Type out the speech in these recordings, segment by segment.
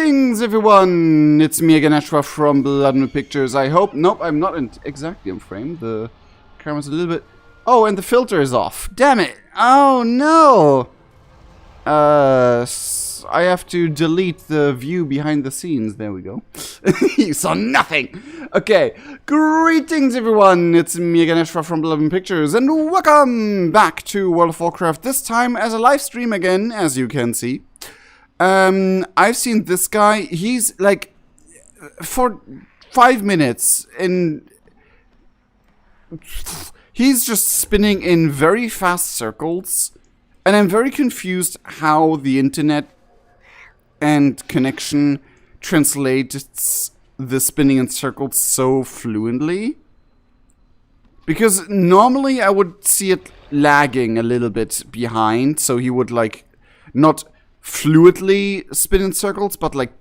Greetings, everyone! It's me again, Ashra from Bloodmoon Pictures. I hope... Nope, I'm not exactly in frame. The camera's a little bit... Oh, and the filter is off. Damn it! Oh, no! I have to delete the view behind the scenes. There we go. You saw nothing! Okay. Greetings, everyone! It's me again, Ashra from Bloodmoon Pictures, and welcome back to World of Warcraft. This time as a live stream again, as you can see. I've seen this guy. He's like, for 5 minutes, and he's just spinning in very fast circles, and I'm very confused how the internet and connection translates the spinning in circles so fluently. Because normally I would see it lagging a little bit behind, so he would like not fluidly spin in circles, but like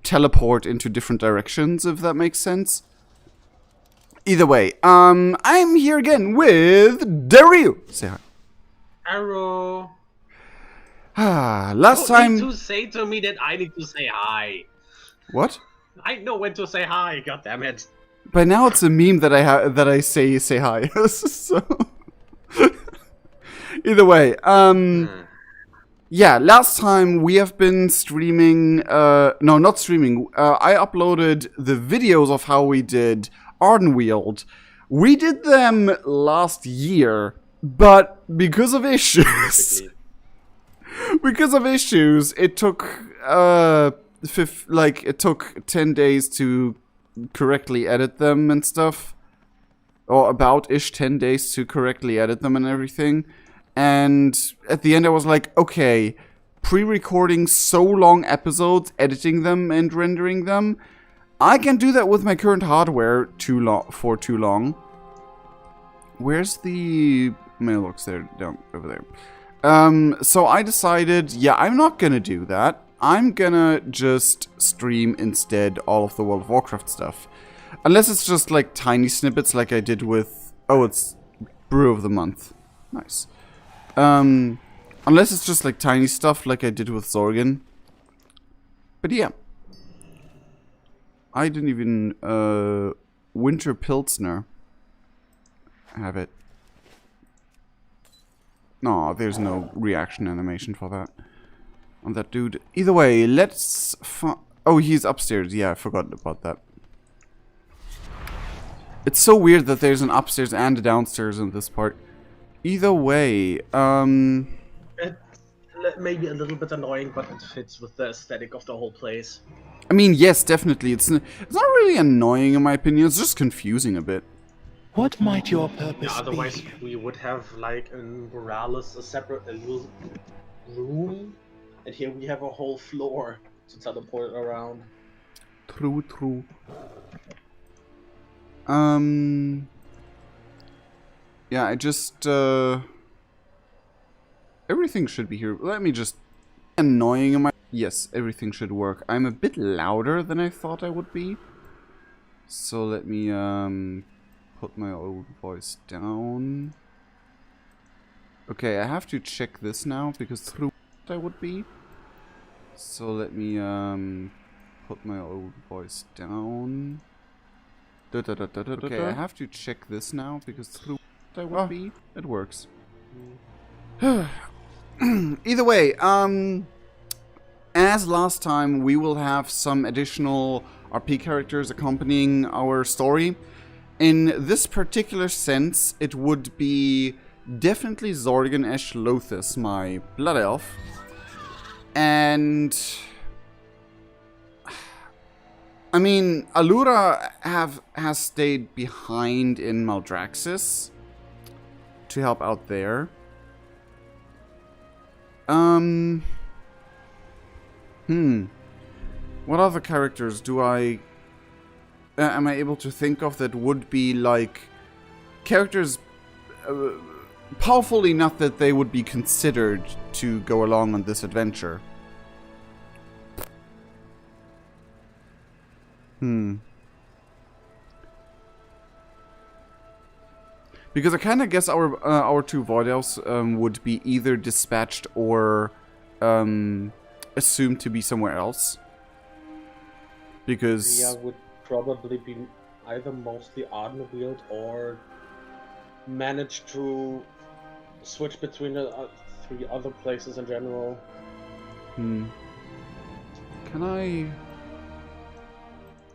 teleport into different directions, if that makes sense. Either way, I'm here again with dayriu. Say hi. Hello. Last Don't time. need to say to me that I need to say hi. What? I know when to say hi. God damn it. By now it's a meme that I say hi. So either way, yeah, last time we have been streaming, no, not streaming, I uploaded the videos of how we did Ardenweald. We did them last year, but because of issues, it took, it took 10 days to correctly edit them and stuff. Or about-ish 10 days to correctly edit them and everything. And at the end I was like, okay, pre-recording so long episodes, editing them and rendering them, I can do that with my current hardware for too long. Where's the mailbox? There, down over there. So I decided, yeah, I'm not gonna do that. I'm gonna just stream instead all of the World of Warcraft stuff. Unless it's just like tiny snippets like I did with, oh, it's Brew of the Month. Nice. Unless it's just like tiny stuff like I did with Zorgan. But yeah. I didn't even, Winter Pilsner have it. No, there's no reaction animation for that. On that dude. Either way, let's oh, he's upstairs. Yeah, I forgot about that. It's so weird that there's an upstairs and a downstairs in this part. Either way, It may be a little bit annoying, but it fits with the aesthetic of the whole place. I mean, yes, definitely. It's not really annoying in my opinion. It's just confusing a bit. What might your purpose Yeah, otherwise be? we would have like in Morales a separate room, and here we have a whole floor to teleport around. True. Yeah, I just, everything should be here. Let me just... Annoying in my... Yes, everything should work. I'm a bit louder than I thought I would be. So let me, put my old voice down. Okay, I have to check this now, because through I would be. So let me, put my old voice down. Okay, I have to check this now, because through I would be. It works. Either way, as last time, we will have some additional RP characters accompanying our story. In this particular sense, it would be definitely Zorgan Lothis, my blood elf. And I mean, Allura has stayed behind in Maldraxxus to help out there. What other characters do I... am I able to think of that would be, like, characters powerful enough that they would be considered to go along on this adventure? Because I kind of guess our two Void Elves would be either dispatched or assumed to be somewhere else. Because Plea would probably be either mostly Ardenweald or manage to switch between the 3 other places in general. Can I...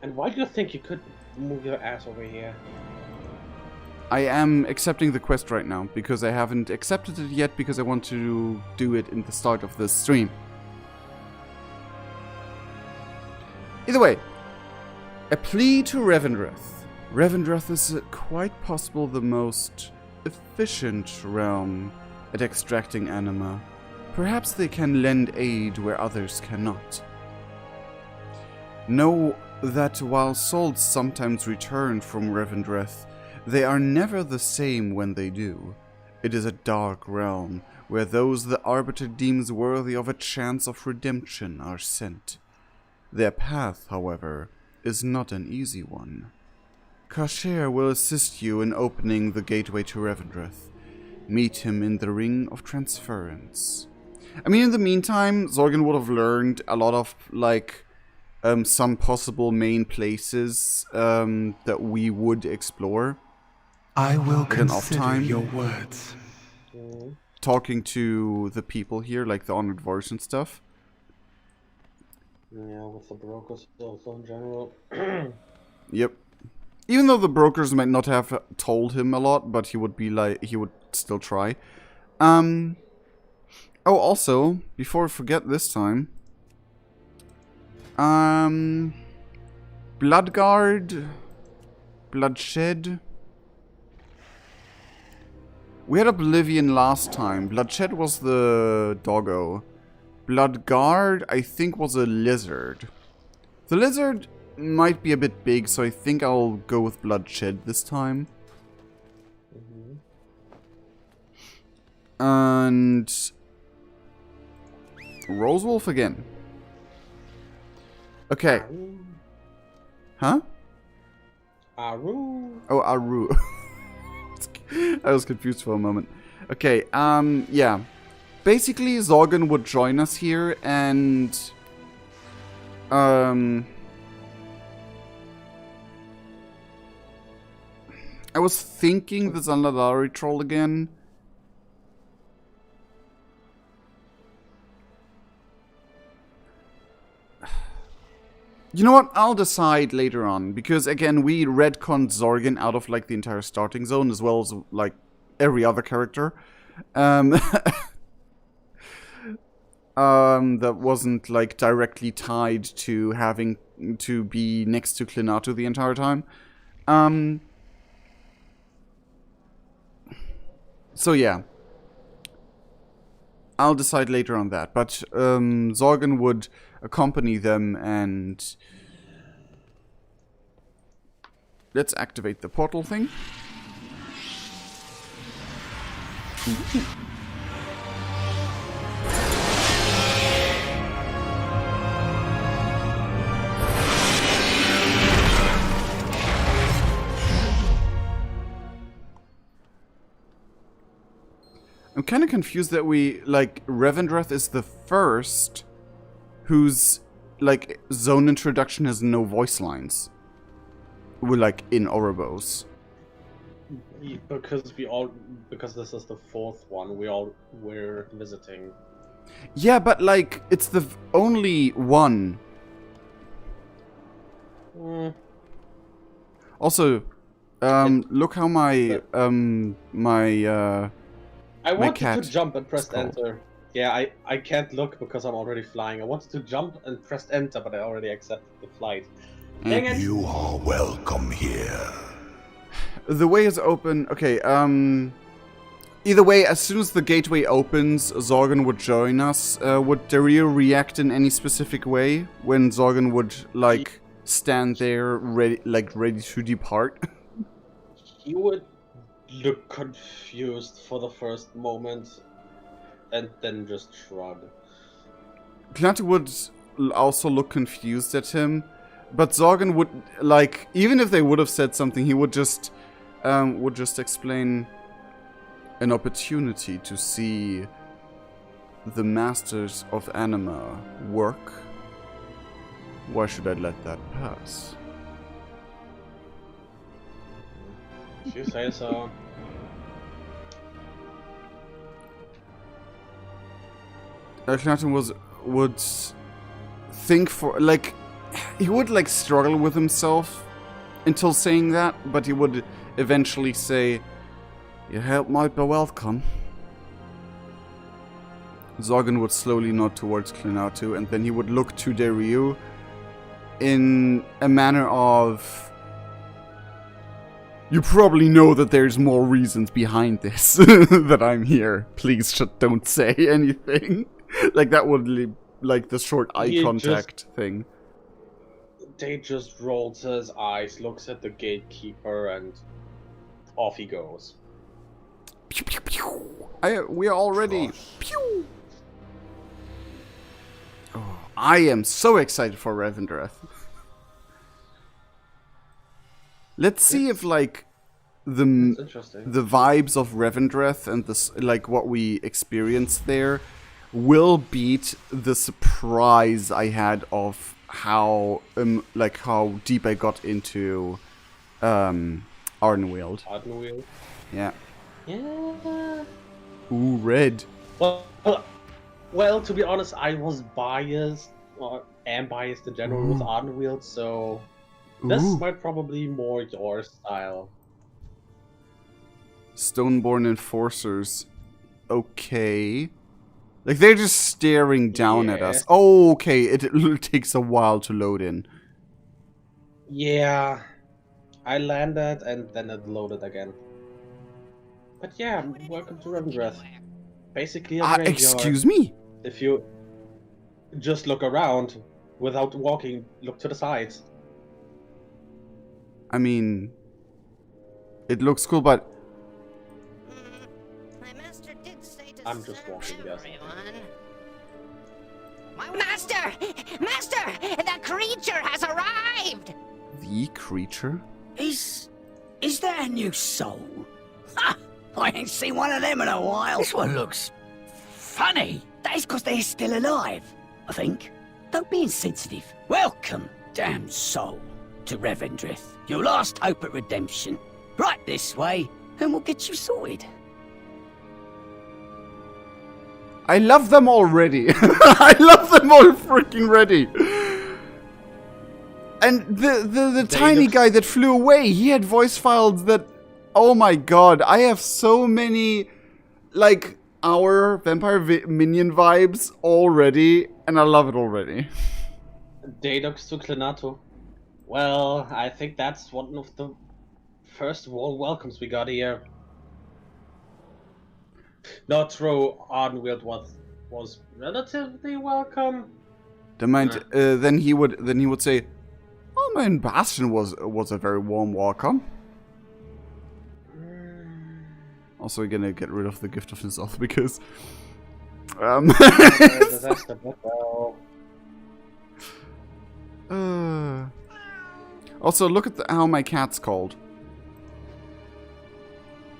And why do you think you could move your ass over here? I am accepting the quest right now, because I haven't accepted it yet, because I want to do it in the start of this stream. Either way, a plea to Revendreth. Revendreth is quite possible the most efficient realm at extracting anima. Perhaps they can lend aid where others cannot. Know that while souls sometimes return from Revendreth, they are never the same when they do. It is a dark realm, where those the Arbiter deems worthy of a chance of redemption are sent. Their path, however, is not an easy one. Kasher will assist you in opening the gateway to Revendreth. Meet him in the Ring of Transference. I mean, in the meantime, Zorgan would have learned a lot of, like, some possible main places that we would explore. I will At an off consider time. your words. Talking to the people here, like the Honored Voice and stuff. Yeah, with the brokers also in general. Yep. Even though the brokers might not have told him a lot, but he would be like, he would still try. Oh, also, before I forget this time, Bloodguard, Bloodshed. We had Oblivion last time. Bloodshed was the doggo. Bloodguard, I think, was a lizard. The lizard might be a bit big, so I think I'll go with Bloodshed this time. And Rosewolf again. Okay. Huh? Aru. Oh, Aru. I was confused for a moment. Okay, yeah. Basically, Zorgan would join us here, and I was thinking the Zanladari troll again. You know what? I'll decide later on, because again, we retconned Zorgan out of like the entire starting zone, as well as like every other character. That wasn't like directly tied to having to be next to Clinatu the entire time. So yeah. I'll decide later on that, but Zorgan would accompany them, and let's activate the portal thing. I'm kind of confused that we, like, Revendreth is the first whose, like, zone introduction has no voice lines. We're, like, in Oribos. Because this is the 4th one, we're visiting. Yeah, but, like, it's the only one. Also, look how my, I wanted cat to jump and press is called. enter. Yeah, I can't look because I'm already flying. I wanted to jump and press enter, but I already accepted the flight. Dang it! You are welcome here. The way is open. Okay, either way, as soon as the gateway opens, Zorgan would join us. Would dayriu react in any specific way when Zorgan would, like, stand there ready to depart? He would look confused for the first moment, and then just shrug. Clinatu would also look confused at him, but Zorgan would, like, even if they would have said something, he would just explain an opportunity to see the Masters of Anima work. Why should I let that pass? If you say so. Clinatu would think for, like, he would, like, struggle with himself until saying that, but he would eventually say, "Your help might be welcome." Zorgan would slowly nod towards Clinatu, and then he would look to dayriu in a manner of, "You probably know that there's more reasons behind this, that I'm here. Please just don't say anything." Like, that would, like, the short eye contact thing. They just rolls his eyes, looks at the gatekeeper, and off he goes. Pew, pew, pew. We are all ready. Pew. Oh, I am so excited for Revendreth. Let's see if, like, the vibes of Revendreth and this, like, what we experienced there will beat the surprise I had of how like how deep I got into Ardenweald. Ardenweald? Yeah. Yeah. Ooh, red. Well, to be honest, I was biased, or am biased in general with Ardenweald, so this might probably be more your style. Stoneborn Enforcers. Okay. Like, they're just staring down at us. Oh, okay, it takes a while to load in. Yeah. I landed and then it loaded again. But yeah, welcome to Revendreth. Basically a graveyard. Excuse me? If you just look around without walking, look to the sides. I mean, it looks cool, but I'm just walking, yes. Master! Master! The creature has arrived! The creature? Is that a new soul? Ha! I ain't seen one of them in a while. This one looks funny. That is because they're still alive, I think. Don't be insensitive. Welcome, damn soul, to Revendreth. Your last hope at redemption. Right this way, and we'll get you sorted. I love them already. I love them all freaking ready. And the tiny guy that flew away, he had voice files that, oh my god, I have so many, like, our vampire minion vibes already, and I love it already. Daedux to clinatu. Well, I think that's one of the first warm welcomes we got here. Not true, Ardenweald was relatively welcome. Then he would say, "Oh, my Bastion was a very warm welcome." Also, gonna get rid of the gift of himself because also, look at how my cat's called.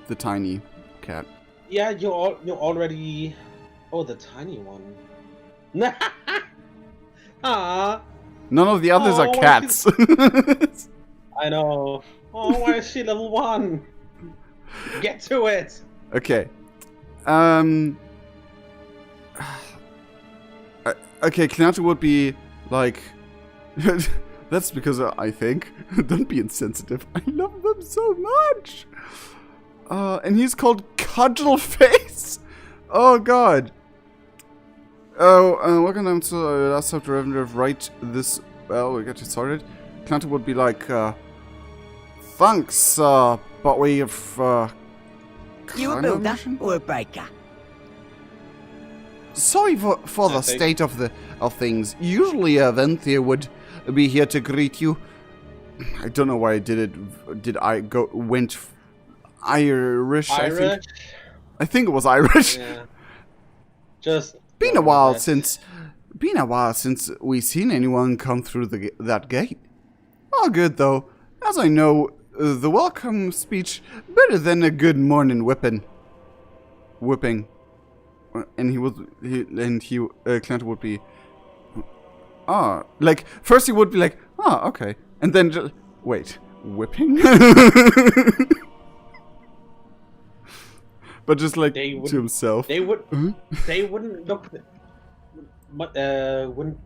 The tiny cat. Yeah, you already. Oh, the tiny one. Ah. None of the others are cats. I know. Oh, why is she level 1? Get to it. Okay. Okay, Clinatu would be like. That's because I think. Don't be insensitive. I love them so much. And he's called Cudgel Face. Oh god. Oh, welcome down to last chapter Revendreth. Right this. Well, we got you started. Clinatu would be like, thanks, but we have. You a builder or a breaker? Sorry for the state of things. Usually, Venthia would be here to greet you. I don't know why I did it. Did I went Irish? I think it was Irish. Yeah. Just been a while since we seen anyone come through that gate. All good though, as I know the welcome speech better than a good morning whipping. And Clinatu would be, ah. Like, first he would be like, ah, okay. And then just, wait, whipping? But just like to himself. They would. They wouldn't look. But wouldn't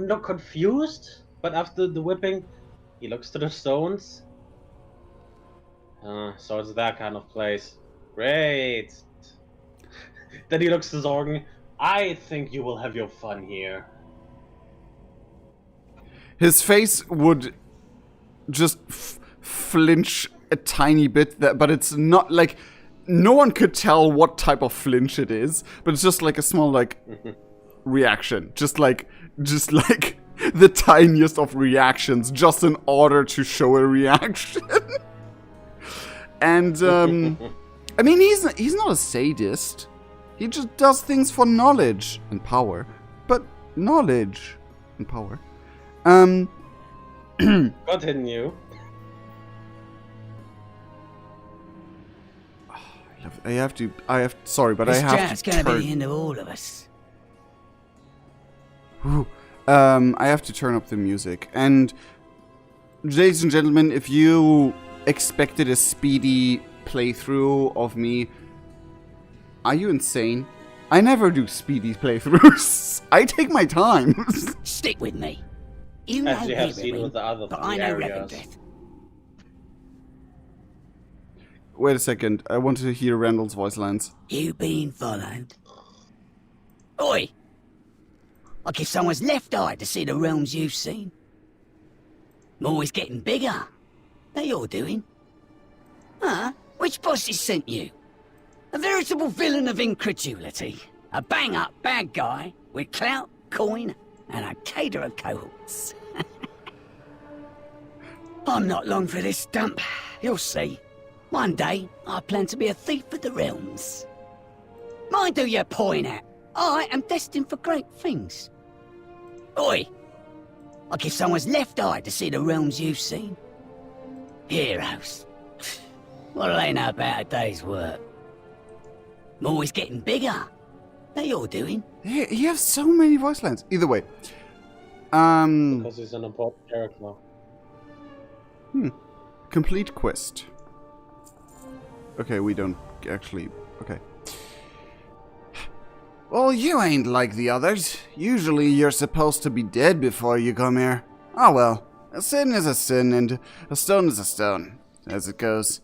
look confused. But after the whipping, he looks to the stones. So it's that kind of place. Great. Then he looks to Zorgen. I think you will have your fun here. His face would just flinch a tiny bit, but it's not like, no one could tell what type of flinch it is, but it's just like a small like reaction, just like the tiniest of reactions, just in order to show a reaction. And I mean, he's not a sadist. He just does things for knowledge and power, but knowledge and power. Continue. Sorry, but this I have jab's to gonna turn... be the end of all of us. I have to turn up the music. And, ladies and gentlemen, if you expected a speedy playthrough of me, are you insane? I never do speedy playthroughs. I take my time. Stick with me. You know As you have seen Revendreth, with the other but three I know areas. Revendreth. Wait a second. I want to hear Randall's voice lines. You been followed? Oi! Like if someone's left eye to see the realms you've seen. Always getting bigger. That you're doing. Huh? Which bosses sent you? A veritable villain of incredulity. A bang-up bad guy with clout, coin, and a cadre of cohorts. I'm not long for this dump. You'll see. One day, I plan to be a thief of the realms. Mind who you point at. I am destined for great things. Oi! Like if someone's left eye to see the realms you've seen. Heroes. What do they know about a day's work? I'm always getting bigger. That you're doing. He has so many voice lines. Either way. Because he's an important character. Complete quest. Okay, we don't actually... Okay. Well, you ain't like the others. Usually you're supposed to be dead before you come here. Oh well. A sin is a sin, and a stone is a stone, as it goes.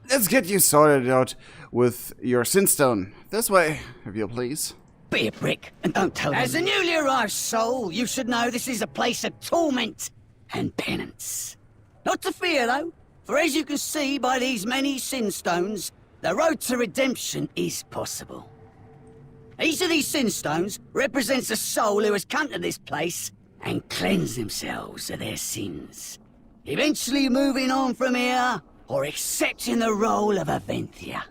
Let's get you sorted out with your sin stone. This way, if you please. Be a prick, and don't tell them. As a newly arrived soul, you should know this is a place of torment and penance. Not to fear, though, for as you can see by these many sin stones, the road to redemption is possible. Each of these sin stones represents a soul who has come to this place and cleansed themselves of their sins, eventually moving on from here or accepting the role of a Venthia.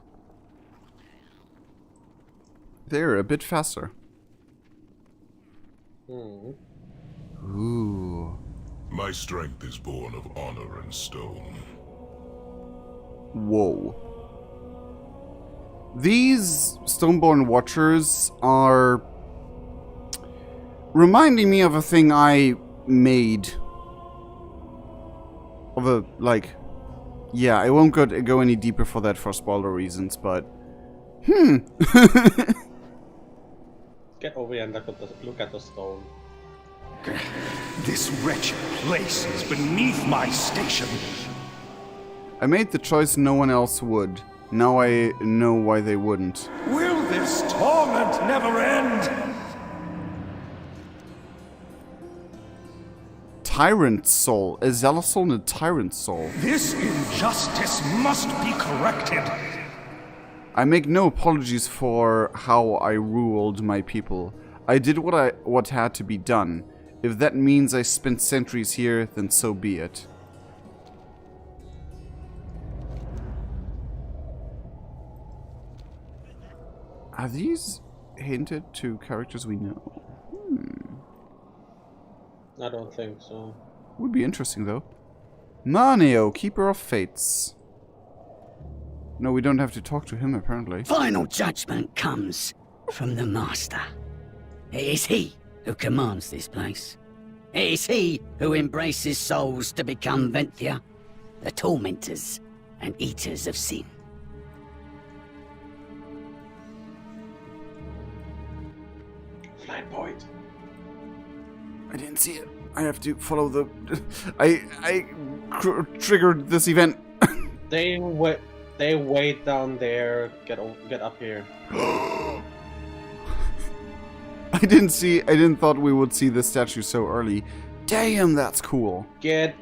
They're a bit faster. Hmm. Ooh. My strength is born of honor and stone. Whoa. These Stoneborn Watchers are reminding me of a thing I made. Of a, like... Yeah, I won't go any deeper for that for spoiler reasons, but... Get over here and look at the stone. This wretched place is beneath my station. I made the choice no one else would. Now I know why they wouldn't. Will this torment never end? Tyrant Soul. A zealous soul and a Tyrant Soul. This injustice must be corrected. I make no apologies for how I ruled my people. I did what had to be done. If that means I spent centuries here, then so be it. Are these hinted to characters we know? I don't think so. Would be interesting though. Manio, Keeper of Fates. No, we don't have to talk to him apparently. Final judgment comes from the Master. It is he who commands this place. It is he who embraces souls to become Venthia, the tormentors and eaters of sin. Flight point. I didn't see it. I have to follow the... I triggered this event. They wait down there. Get up here. I didn't thought we would see the statue so early. Damn, that's cool. Get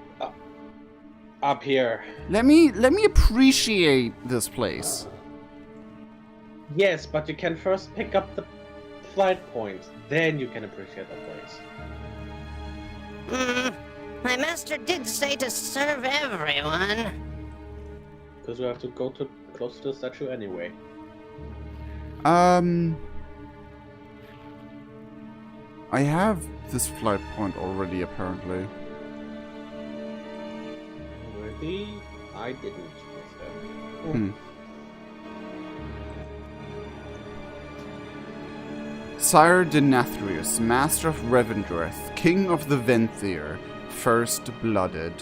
up here. Let me appreciate this place. Yes, but you can first pick up the flight point. Then you can appreciate the place. My master did say to serve everyone. Because we have to go close to the statue anyway. I have this flight point already, apparently. Already? I didn't. Sire Denathrius, Master of Revendreth, King of the Venthyr, First-Blooded,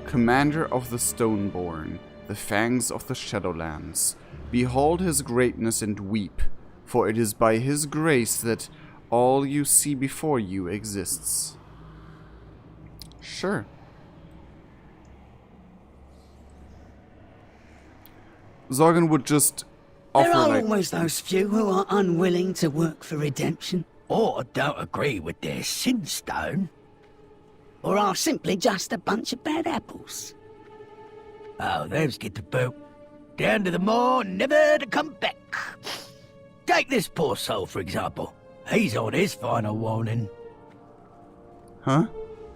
Commander of the Stoneborn, the Fangs of the Shadowlands. Behold his greatness and weep, for it is by his grace that all you see before you exists. Sure. Zorgan would just offer, There are like... always those few who are unwilling to work for redemption, or don't agree with their sin stone, or are simply just a bunch of bad apples. Oh, those get the boat. Down to the moor, never to come back. Take this poor soul, for example. He's on his final warning. Huh?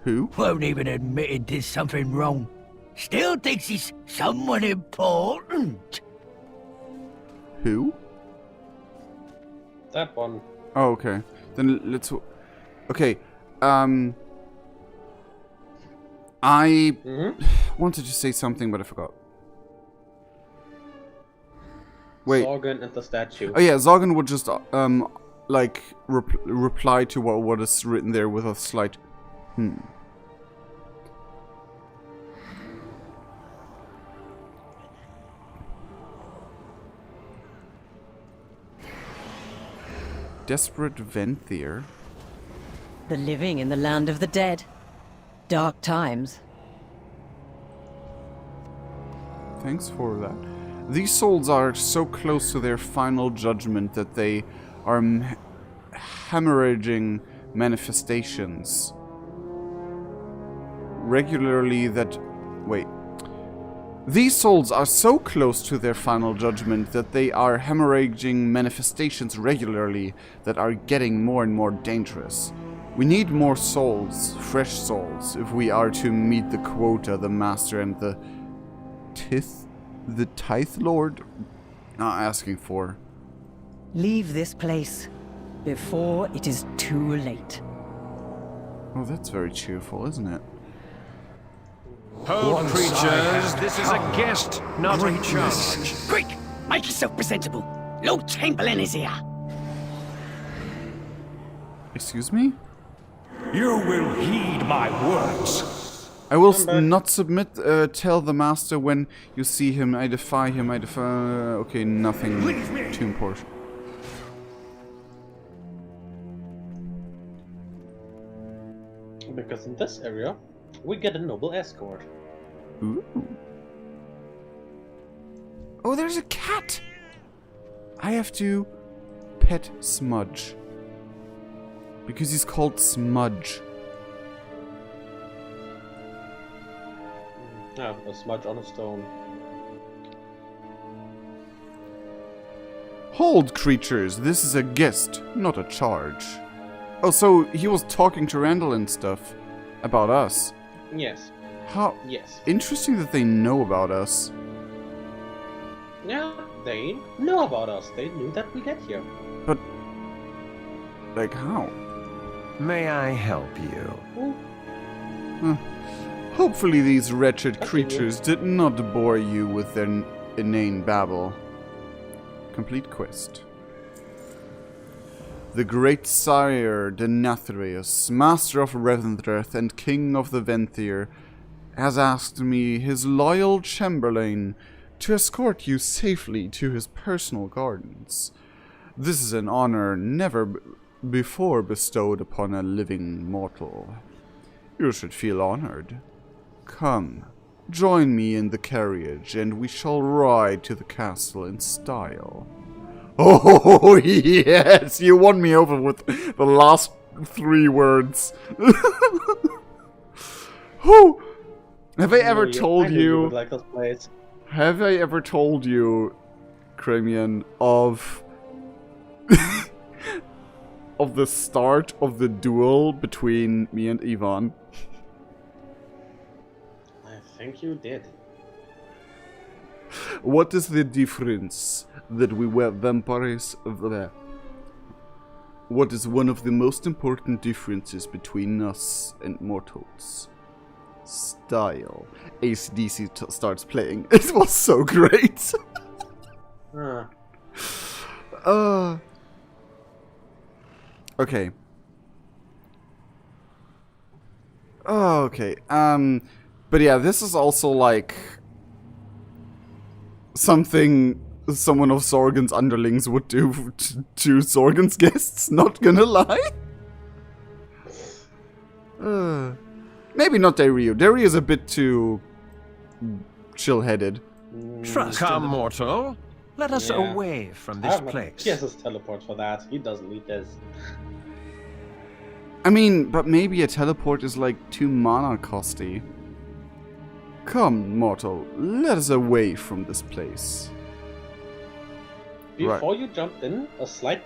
Who? Won't even admit he did something wrong. Still thinks he's someone important. Who? That one. Oh, okay. Then let's... Okay, I wanted to say something, but I forgot. Wait. Zorgan and the statue. Oh yeah, Zorgan would just, like, reply to what is written there with a slight, Desperate Venthyr. The living in the land of the dead. Dark times. Thanks for that. These souls are so close to their final judgment that they are hemorrhaging manifestations. Regularly that... Wait. These souls are so close to their final judgment that they are hemorrhaging manifestations regularly that are getting more and more dangerous. We need more souls, fresh souls, if we are to meet the quota the Master and the Tithe Lord are asking for. Leave this place before it is too late. Oh, that's very cheerful, isn't it? Hold, creatures. This is a guest, not a charge. Quick! Make yourself presentable. Lord Chamberlain is here. Excuse me? You will heed my words. I will not submit. Tell the Master when you see him. I defy him. I defy... okay, nothing too important. Because in this area, we get a noble escort. Ooh. Oh, there's a cat! I have to pet Smudge. Because he's called Smudge. Yeah, a smudge on a stone. Hold, creatures. This is a guest, not a charge. Oh, so he was talking to Randall and stuff. About us. Yes. How Yes. interesting that they know about us. Yeah, they know about us. They knew that we get here. But... like, how? May I help you? Hopefully these wretched creatures did not bore you with their inane babble. Complete quest. The great sire Denathrius, master of Revendreth and king of the Venthyr, has asked me, his loyal chamberlain, to escort you safely to his personal gardens. This is an honor never before bestowed upon a living mortal. You should feel honored. Come, join me in the carriage, and we shall ride to the castle in style. Oh, yes! You won me over with the last 3 words. Oh! Have I ever told you... Like this place. Have I ever told you, Cremian, of... of the start of the duel between me and Ivan? I think you did. What is the difference that we were vampires? What is one of the most important differences between us and mortals? Style. AC/DC starts playing. It was so great. Okay. Oh, okay. But yeah, this is also like something someone of Zorgon's underlings would do to Zorgon's guests, not gonna lie. Maybe not dayriu. Dayriu is a bit too chill-headed. Trust Come, mortal. Let us away from this place. He has his teleport for that. He doesn't need this. I mean, but maybe a teleport is like 2 mana costy. Come, mortal, let us away from this place. Before you jumped in, a slight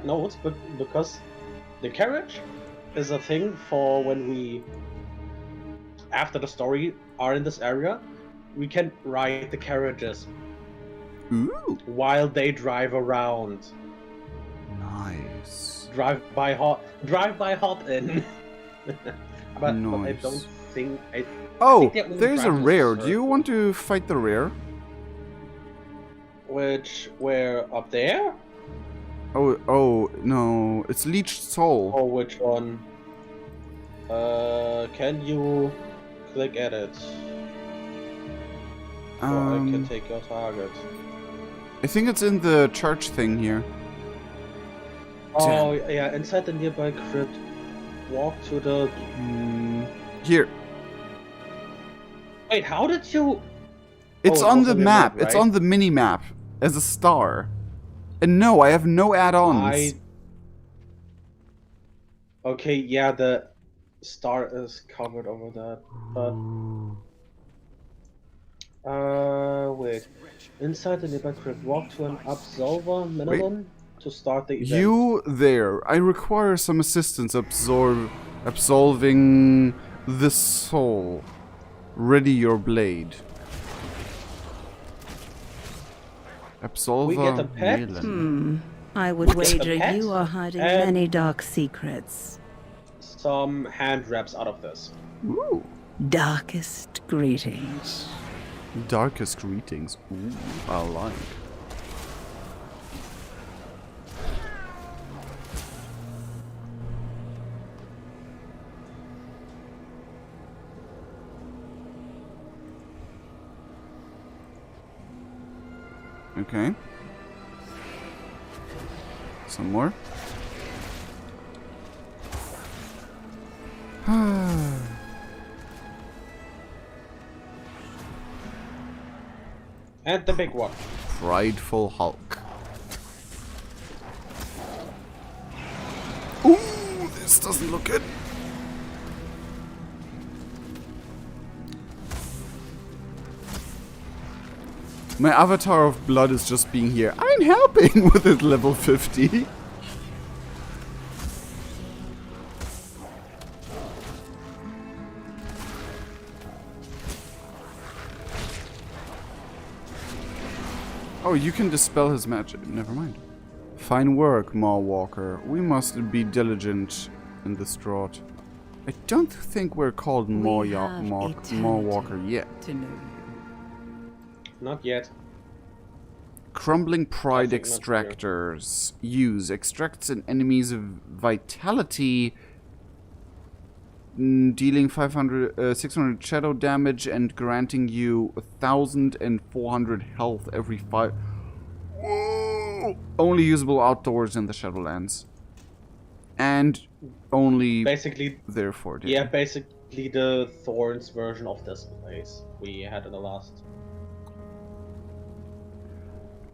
note, but because the carriage is a thing for when we, after the story, are in this area, we can ride the carriages. Ooh. While they drive around. Nice. Drive by hop in. but I don't think there's a rare. Do you want to fight the rare? Where up there? Oh no, it's leeched soul. Oh, which one? Can you click edit? So I can take your target. I think it's in the church thing here. Oh yeah, inside the nearby crypt. Walk to the. Here. Wait, how did you? It's on the map. Right? It's on the mini map as a star. And no, I have no add-ons. Okay, yeah, the star is covered over that, but wait. Inside the nearby crypt, walk to an absolver minimum to start the event. You there. I require some assistance absolving the soul. Ready your blade. Absolver. We get a pet? I would wager you are hiding many dark secrets. Some hand wraps out of this. Ooh. Darkest greetings. Darkest greetings. Ooh, I like. Okay. Some more. And the big one. Prideful Hulk. Ooh, this doesn't look good. My avatar of blood is just being here. I'm helping with it level 50. Oh, you can dispel his magic. Never mind. Fine work, Mawwalker. We must be diligent and distraught. I don't think we're called Mawwalker yet. Not yet. Crumbling Pride That's Extractors. Use. Extracts an enemy's vitality, dealing 600 shadow damage and granting you 1,400 health every 5... Whoa! Only usable outdoors in the Shadowlands. And only basically, therefore. yeah, basically the Thorns version of this place we had in the last.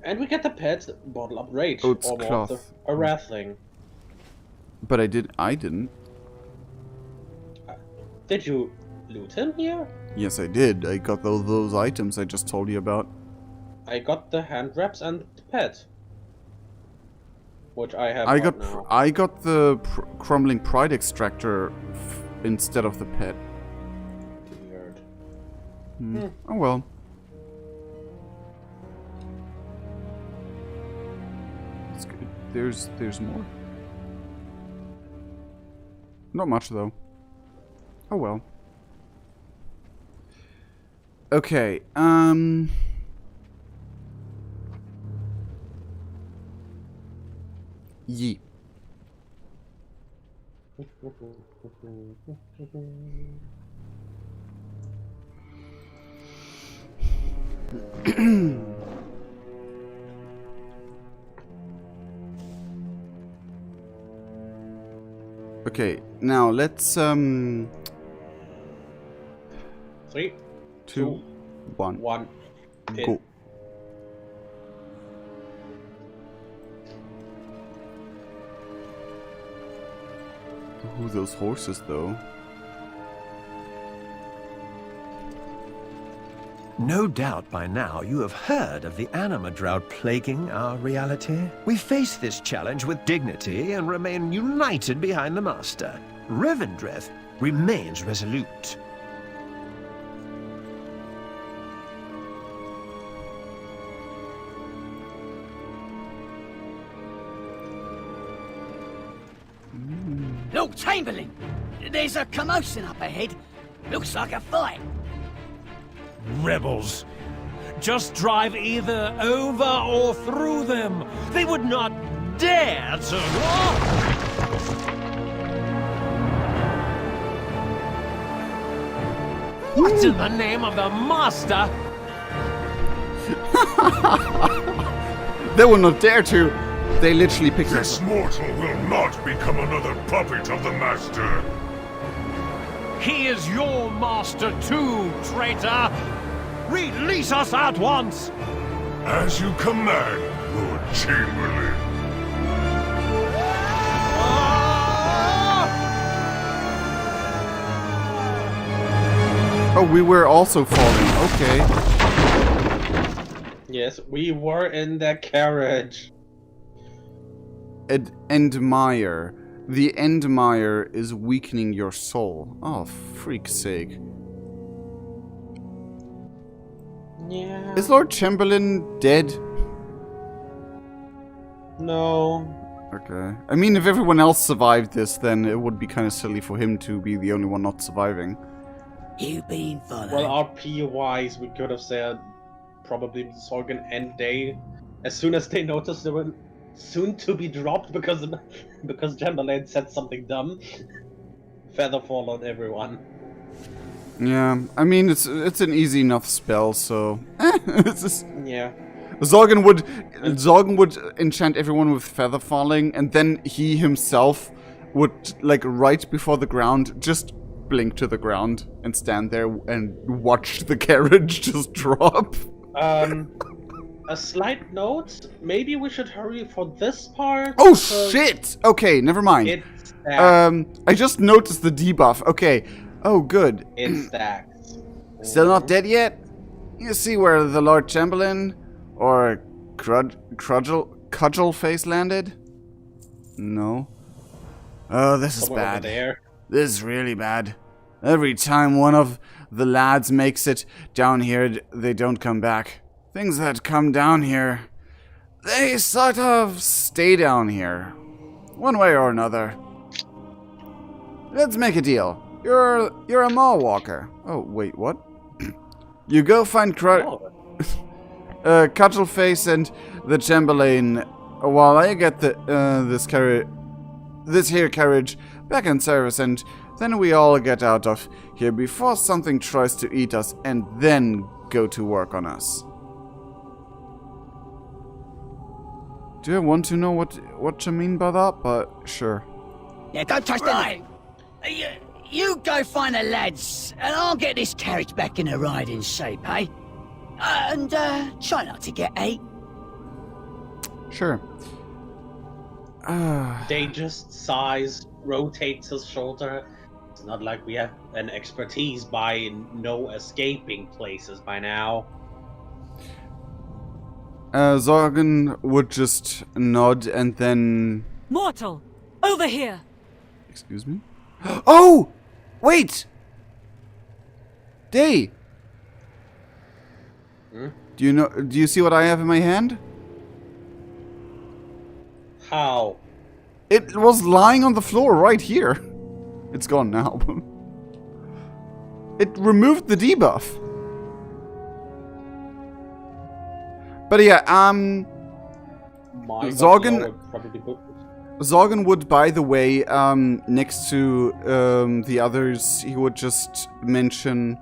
And we get the pet bottle up rage Oats or more of cloth. a rare thing. But I didn't. Did you loot him here? Yes, I did. I got those items I just told you about. I got the hand wraps and the pet, which I have. Now. I got the Crumbling Pride Extractor instead of the pet. Weird. Oh well. It's good. There's more. Not much though. Oh well. Okay, Yee. Okay, now let's 3, 2, 1. Go. Ooh, those horses though. No doubt by now you have heard of the anima drought plaguing our reality. We face this challenge with dignity and remain united behind the Master. Revendreth remains resolute. Lord Chamberlain, there's a commotion up ahead. Looks like a fight. Rebels. Just drive either over or through them. They would not dare to... What in the name of the Master? They will not dare to. They literally picked This us. mortal will not become another puppet of the Master. He is your master too, traitor! Release us at once! As you command, Lord Chamberlain. Oh, we were also falling. Okay. Yes, we were in the carriage. Endmire. The Endmire is weakening your soul. Oh, freak's sake. Yeah. Is Lord Chamberlain dead? No. Okay. I mean, if everyone else survived this, then it would be kind of silly for him to be the only one not surviving. You been followed? Well, RP-wise, we could have said probably Sorgan and Day. As soon as they noticed they were soon to be dropped because Chamberlain said something dumb. Featherfall on everyone. Yeah, I mean, it's an easy enough spell, so... it's just... Yeah. Zorgan would enchant everyone with feather falling, and then he himself would, like, right before the ground, just blink to the ground and stand there and watch the carriage just drop. A slight note, maybe we should hurry for this part. Oh shit! Okay, never mind. It stacks. I just noticed the debuff. Okay. Oh, good. It stacks. Still not dead yet? You see where the Lord Chamberlain or Cudgel Face landed? No. Oh, this is Somewhere over bad. there. This is really bad. Every time one of the lads makes it down here, they don't come back. Things that come down here, they sort of stay down here. One way or another. Let's make a deal. You're a mall walker. Oh, wait, what? You go find Cudgelface and the Chamberlain, while I get this here carriage back in service, and then we all get out of here before something tries to eat us and then go to work on us. Do I want to know what you mean by that? But sure. Yeah, don't touch the You go find the lads, and I'll get this carriage back in a riding shape, eh? And try not to get ate. Sure. They just sighs, rotates his shoulder. It's not like we have an expertise by no escaping places by now. Zorgan would just nod and then... Mortal! Over here! Excuse me? Oh! Wait! Day! Do you see what I have in my hand? How? It was lying on the floor right here. It's gone now. It removed the debuff. But yeah, Zorgan would, by the way, next to the others, he would just mention,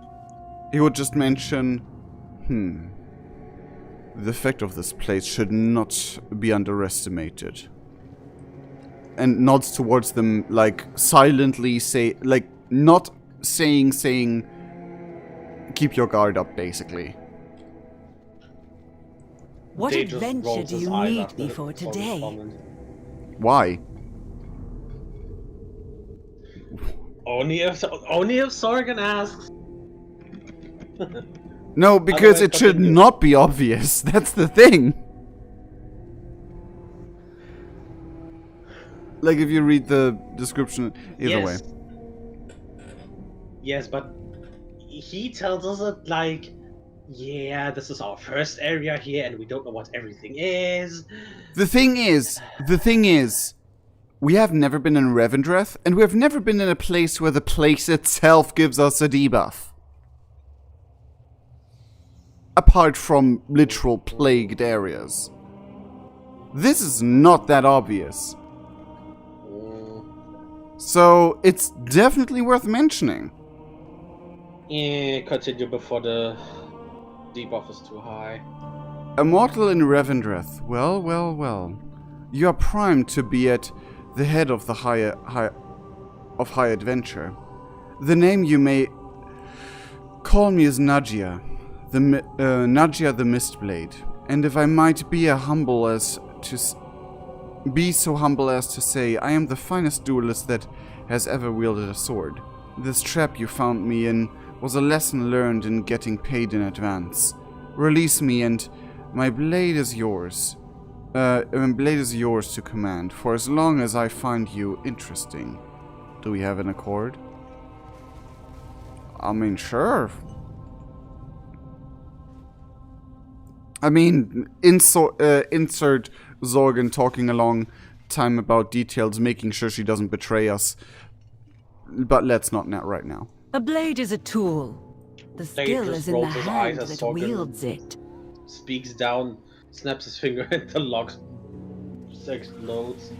the effect of this place should not be underestimated. And nods towards them, like, silently say, like, not saying, keep your guard up, basically. What adventure do you need me for today? Why? Only if Zorgan asks. No, because it should not be obvious. That's the thing. Like, if you read the description, either way. Yes, but he tells us it like, yeah, this is our first area here, and we don't know what everything is. The thing is, we have never been in Revendreth, and we have never been in a place where the place itself gives us a debuff. Apart from literal plagued areas. This is not that obvious. So, it's definitely worth mentioning. Yeah, continue before the debuff is too high. A mortal in Revendreth. Well, well, well. You are primed to be at the head of the high adventure. The name you may call me is Najia, Najia the Mistblade. And if I might be so humble as to say, I am the finest duelist that has ever wielded a sword. This trap you found me in was a lesson learned in getting paid in advance. Release me and my blade is yours. My blade is yours to command, for as long as I find you interesting. Do we have an accord? I mean, sure. I mean, insert Zorgan talking a long time about details, making sure she doesn't betray us. But let's not right now. A blade is a tool. The skill is in the hand that wields it. Speaks down, snaps his finger, and the lock explodes.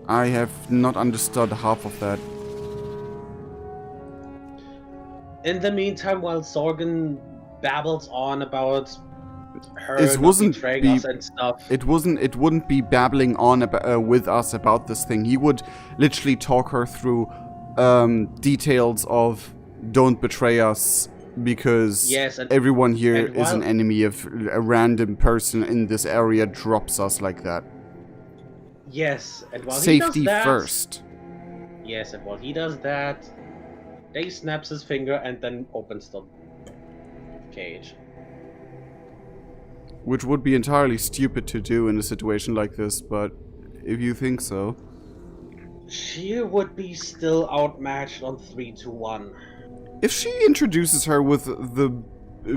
I have not understood half of that. In the meantime, while Zorgan babbles on about her betraying us and stuff, it wouldn't be babbling on with us about this thing. He would literally talk her through details of don't betray us because everyone here is an enemy. If a random person in this area drops us like that. Yes, and while safety he does that, first. Yes, and while he does that, Day snaps his finger and then opens the cage. Which would be entirely stupid to do in a situation like this, but if you think so. She would be still outmatched on 3-1. If she introduces her with the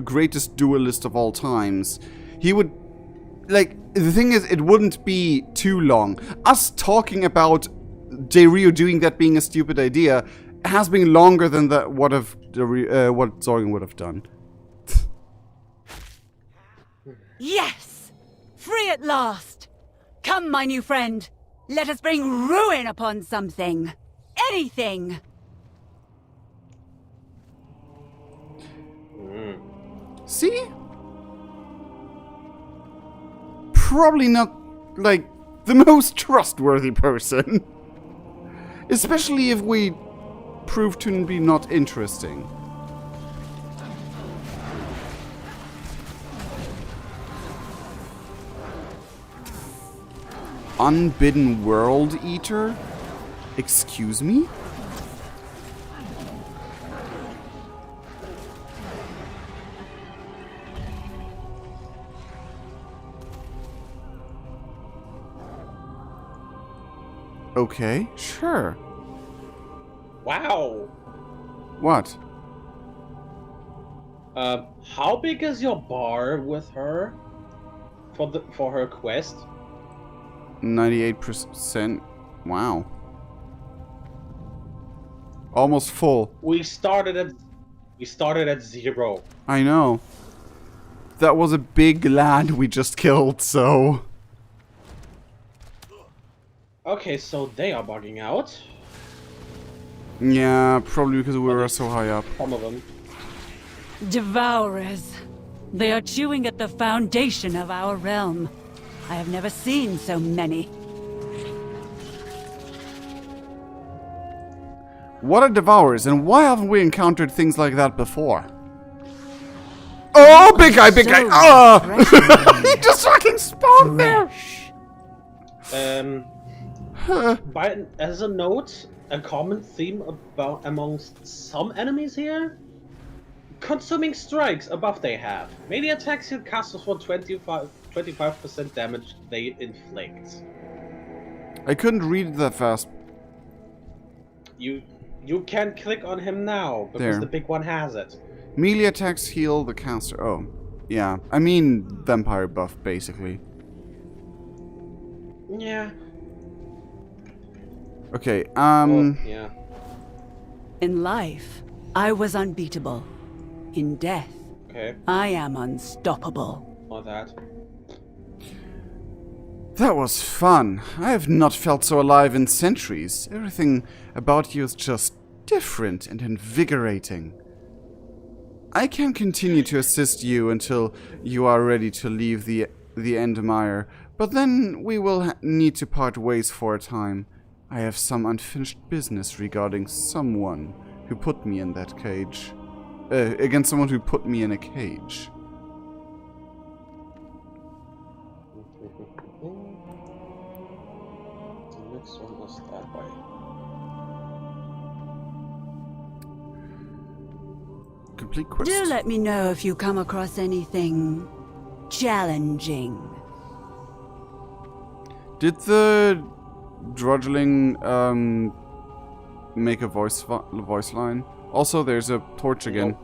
greatest duelist of all times, he would... Like, the thing is, it wouldn't be too long. Us talking about dayriu doing that being a stupid idea has been longer than what Zorgan would have done. Yes! Free at last! Come, my new friend. Let us bring ruin upon something. Anything. See? Probably not, like, the most trustworthy person. Especially if we prove to be not interesting. Unbidden World Eater? Excuse me? Okay, sure. Wow. What? How big is your bar with her for her quest? 98%. Wow. Almost full. We started at 0. I know. That was a big lad we just killed, so... Okay, so they are bugging out. Yeah, probably because we were so high up. Some of them. Devourers. They are chewing at the foundation of our realm. I have never seen so many. What are devourers, and why haven't we encountered things like that before? Oh, big guy, big guy! Oh! He just fucking spawned there! As a note, a common theme amongst some enemies here: consuming strikes above they have. Melee attacks hit casters for 25% damage they inflict. I couldn't read it that fast. You can click on him now because There. the big one has it. Melee attacks heal the caster. Oh, yeah. I mean, vampire buff, basically. Yeah. Okay, Well, yeah. In life, I was unbeatable. In death, Okay. I am unstoppable. Or that. That was fun. I have not felt so alive in centuries. Everything about you is just different and invigorating. I can continue to assist you until you are ready to leave the Endmire, but then we will need to part ways for a time. I have some unfinished business regarding someone who put me in that cage. Against someone who put me in a cage. The next one was that way. Complete quest. Do let me know if you come across anything challenging. Did the Drudgeling make a voice line? Also, there's a torch again.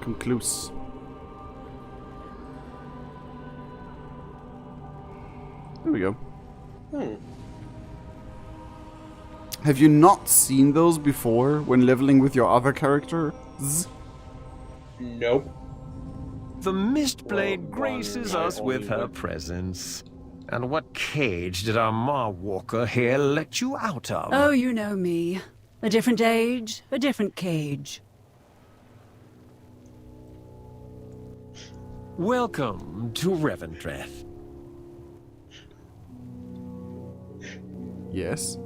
Concluse. There we go. Have you not seen those before when leveling with your other characters? Nope. The Mistblade graces one us with her only. presence. And what cage did our Marwalker here let you out of? Oh, you know me. A different age, a different cage. Welcome to Revendreth. Yes.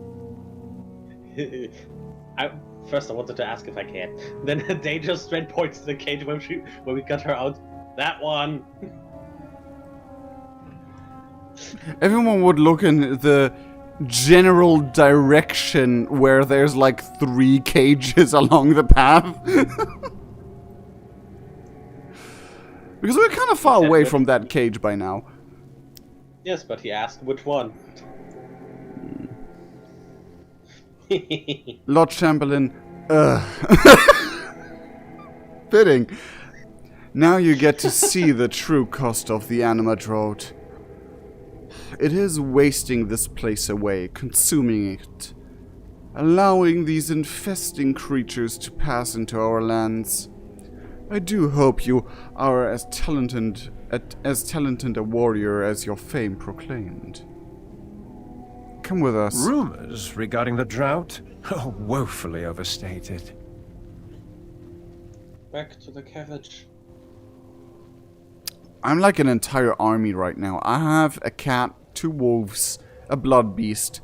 First, I wanted to ask if I can. Then they just straight points to the cage when we got her out. That one. Everyone would look in the general direction where there's like 3 cages along the path. Because we're kind of far Yeah, away but- from that cage by now. Yes, but he asked which one. Lord Chamberlain, fitting. Now you get to see the true cost of the anima drought. It is wasting this place away, consuming it. allowing these infesting creatures to pass into our lands. I do hope you are as talented a warrior as your fame proclaimed. Come with us. Rumors regarding the drought? Oh, woefully overstated. Back to the carriage. I'm like an entire army right now. I have a cat, 2 wolves, a blood beast,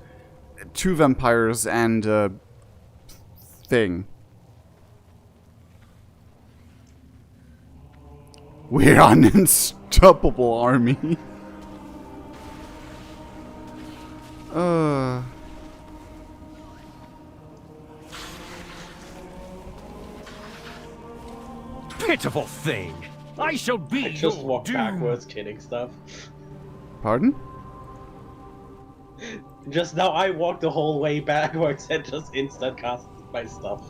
2 vampires, and a thing. We're an unstoppable army. Pitiful thing! I shall be I just your walk doom. backwards, kidding stuff. Pardon? Just now, I walked the whole way backwards and just instant cast my stuff.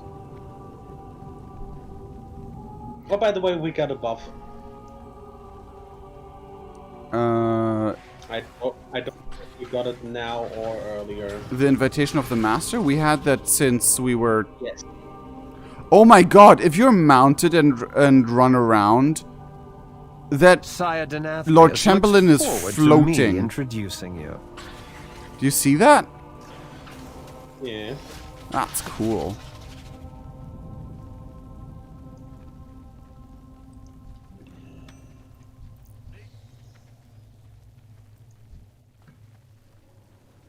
Oh, by the way, we got a buff. I don't know if we got it now or earlier. The invitation of the master? We had that since we were... Yes. Oh my god, if you're mounted and run around, that Sire Denath Lord Chamberlain is floating. floating. Introducing you. Do you see that? Yeah. That's cool.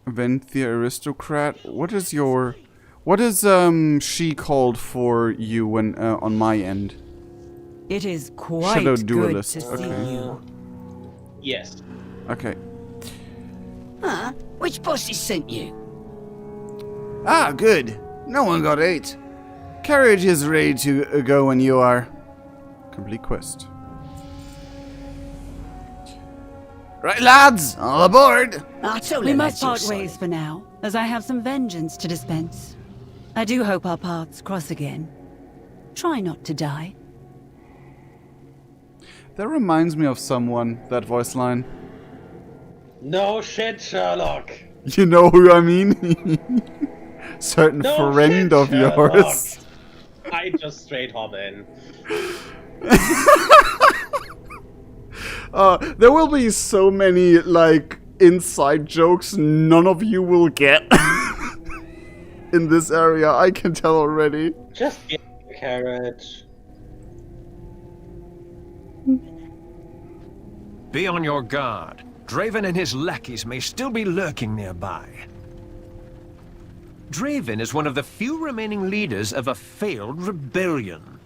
Venthia aristocrat. What is she called for you when on my end? It is quite Shadow good duelist. to see Okay. you. Yes. Okay. Huh? Which bosses sent you? Ah, good. No one got ate. Carriage is ready to go when you are. Complete quest. Right, lads, all aboard. I told We her must lads part you're ways for now, as I have some vengeance to dispense. I do hope our paths cross again. Try not to die. That reminds me of someone, that voice line. No shit, Sherlock. You know who I mean? Certain No friend shit, of Sherlock. yours. I just straight hop in. There will be so many, like, inside jokes none of you will get in this area, I can tell already. Just get the carriage. Be on your guard. Draven and his lackeys may still be lurking nearby. Draven is one of the few remaining leaders of a failed rebellion.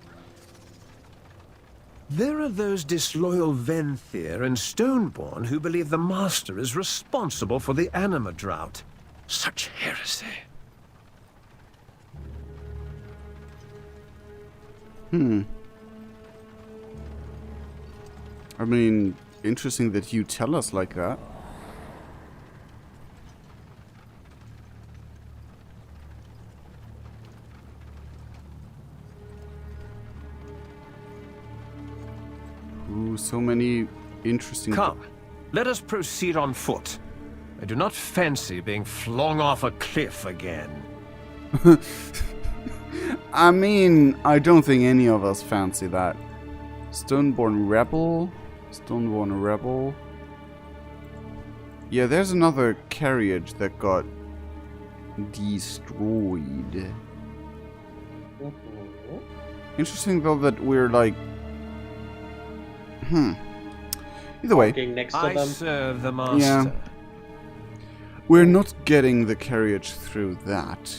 There are those disloyal Venthir and Stoneborn who believe the Master is responsible for the anima drought. Such heresy. I mean, interesting that you tell us like that. Ooh, so many interesting... Come, let us proceed on foot. I do not fancy being flung off a cliff again. I mean, I don't think any of us fancy that. Stoneborn Rebel? Stoneborn Rebel? Yeah, there's another carriage that got destroyed. Interesting though that we're like... Either way, Walking next to I them. serve the Master. Yeah. we're not getting the carriage through that.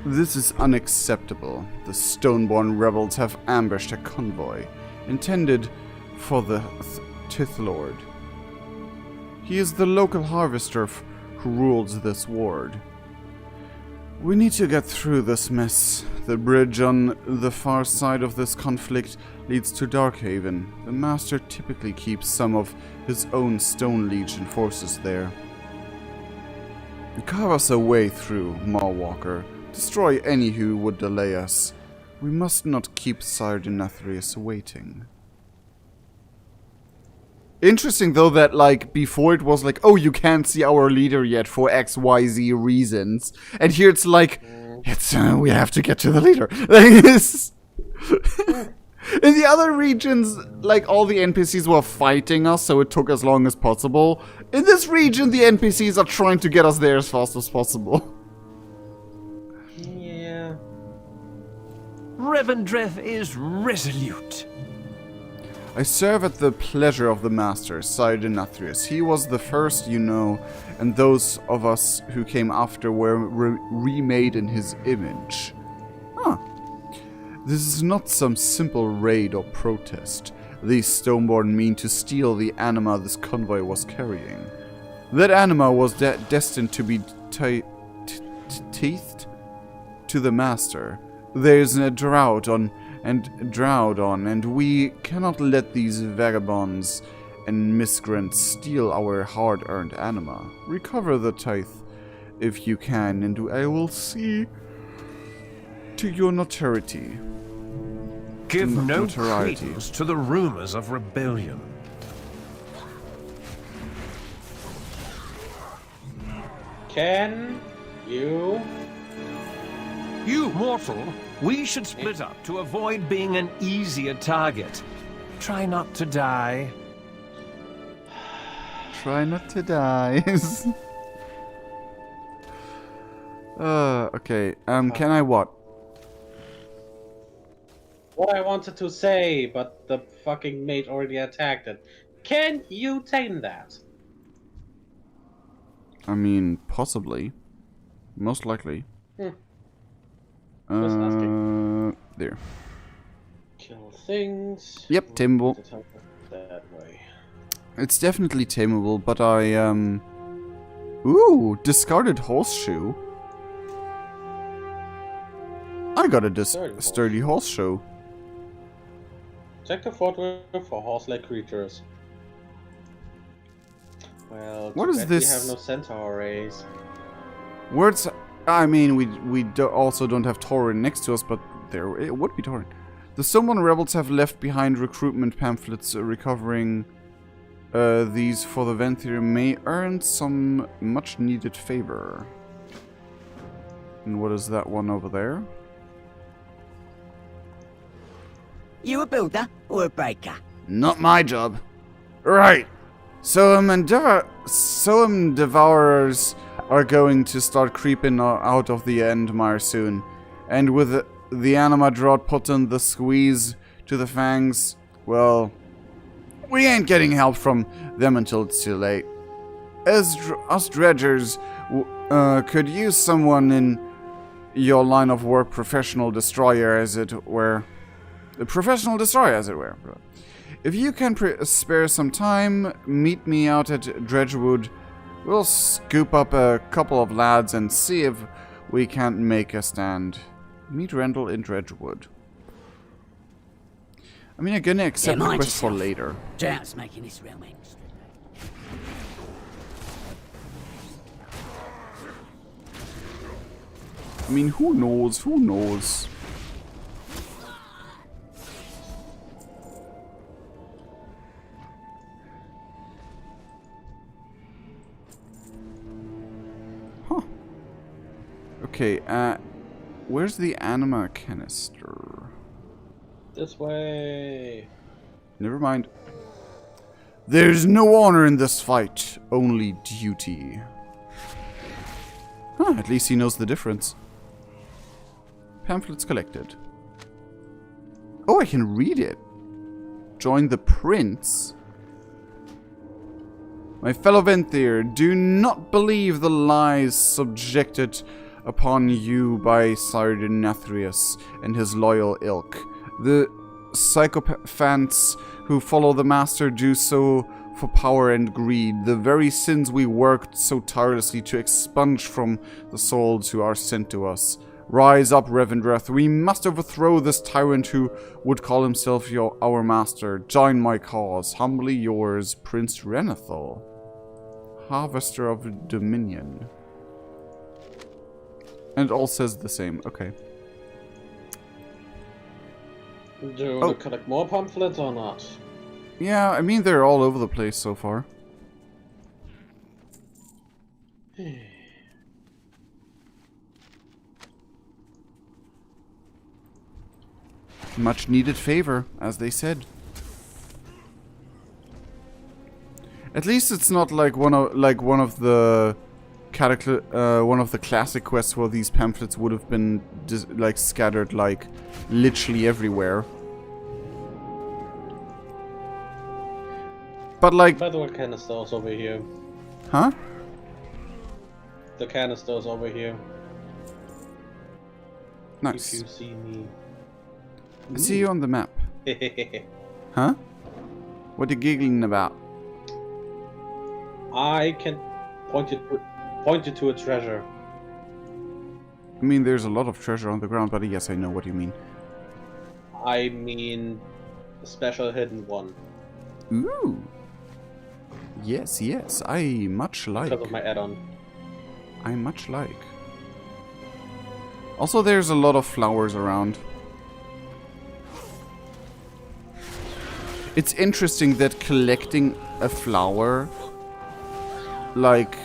This is unacceptable. The Stoneborn rebels have ambushed a convoy intended for the Tith Lord. He is the local harvester who rules this ward. We need to get through this mess. The bridge on the far side of this conflict leads to Darkhaven. The Master typically keeps some of his own Stone Legion forces there. Carve us a way through, Mawwalker. Destroy any who would delay us. We must not keep Sire Denathrius waiting. Interesting though that like before it was like, oh, you can't see our leader yet for XYZ reasons, and here it's like, it's we have to get to the leader. Like this. In the other regions, like all the NPCs were fighting us, so it took as long as possible. In this region, the NPCs are trying to get us there as fast as possible. Yeah. Revendreth is resolute. I serve at the pleasure of the master, Sire Denathrius. He was the first, you know, and those of us who came after were remade in his image. Huh. This is not some simple raid or protest. These Stoneborn mean to steal the anima this convoy was carrying. That anima was destined to be teethed to the master. There's a drought on, and we cannot let these vagabonds and miscreants steal our hard-earned anima. Recover the tithe if you can, and I will see to your notoriety. Give no credence to the rumors of rebellion. Can you? You, mortal, we should split up to avoid being an easier target. Try not to die. Try not to die. Okay. Can I what? What I wanted to say, but the fucking mate already attacked it. Can you tame that? I mean, possibly. Most likely. Just asking. There. Kill things. Yep, tameable. That way. It's definitely tameable, but I, Ooh, discarded horseshoe. I got a sturdy horseshoe. Check the fortress for horse-like creatures. Well, what is this? We have no centaur race. Words. I mean, we also don't have Tauren next to us, but there it would be Tauren. The Stoneborn rebels have left behind recruitment pamphlets. Recovering these for the Venthyr may earn some much-needed favor. And what is that one over there? You a builder or a breaker? Not my job. Right. Soem Devourers are going to start creeping out of the Endmire soon. And with the anima drought put in the squeeze to the fangs, well, we ain't getting help from them until it's too late. As us dredgers could use someone in your line of work, professional destroyer as it were. A professional destroyer as it were. If you can spare some time, meet me out at Dredgewood. We'll scoop up a couple of lads and see if we can't make a stand. Meet Rendell in Dredgewood. I mean, I'm gonna accept the request for later. Drought's making this realm end. I mean, who knows? Who knows? Huh. Okay, where's the anima canister? This way. Never mind. There's no honor in this fight, only duty. Huh, at least he knows the difference. Pamphlets collected. Oh, I can read it. Join the prince. My fellow Venthyr, do not believe the lies subjected upon you by Sire Denathrius and his loyal ilk. The psychophants who follow the master do so for power and greed, the very sins we worked so tirelessly to expunge from the souls who are sent to us. Rise up, Revendreth. We must overthrow this tyrant who would call himself our master. Join my cause. Humbly yours, Prince Renethal, Harvester of Dominion. And it all says the same. Okay. Do you want to collect more pamphlets or not? Yeah, I mean, they're all over the place so far. Much needed favor, as they said. At least it's not like one of the classic quests where these pamphlets would have been like scattered like literally everywhere. But like, By the way, canister's over here. huh? The canister's over here. Nice. If you see me. I see you on the map. Huh? What are you giggling about? I can point you to a treasure. I mean, there's a lot of treasure on the ground, but yes, I know what you mean. I mean, a special hidden one. Ooh. Yes, yes, I much like. Because of my add-on. I much like. Also, there's a lot of flowers around. It's interesting that collecting a flower, like,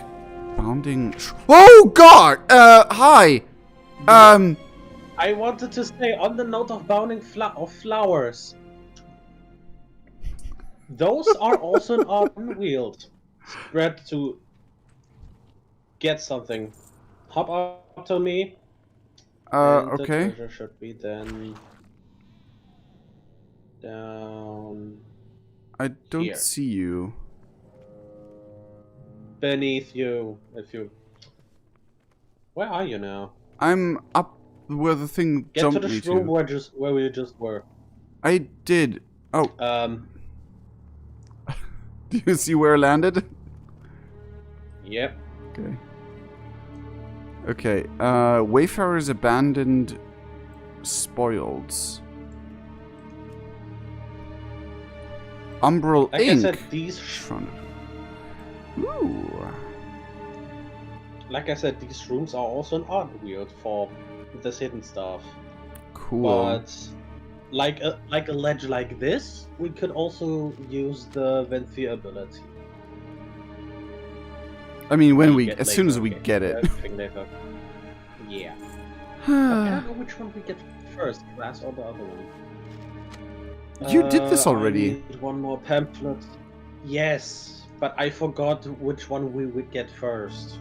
bounding... Oh, God! Hi! I wanted to say, on the note of bounding flowers, those are also an odd wield. Spread to get something. Hop up to me. And okay. the treasure should be then down. I don't here. see you. Beneath you, if you. Where are you now? I'm up where the thing Get jumped to me this room to. where we just were. I did. Oh, do you see where I landed? Yep. Okay. Okay, Wayfarer's abandoned spoils. Umbral Like Ink. I said, these. Ooh. Like I said, these rooms are also an odd wield for this hidden stuff. Cool. But like a ledge like this, we could also use the Venthir ability. I mean, when Get as soon later, as we okay. get it. Everything later. Yeah. But I don't know which one we get first, class or the other one. You did this already. I need one more pamphlet. Yes, but I forgot which one we would get first.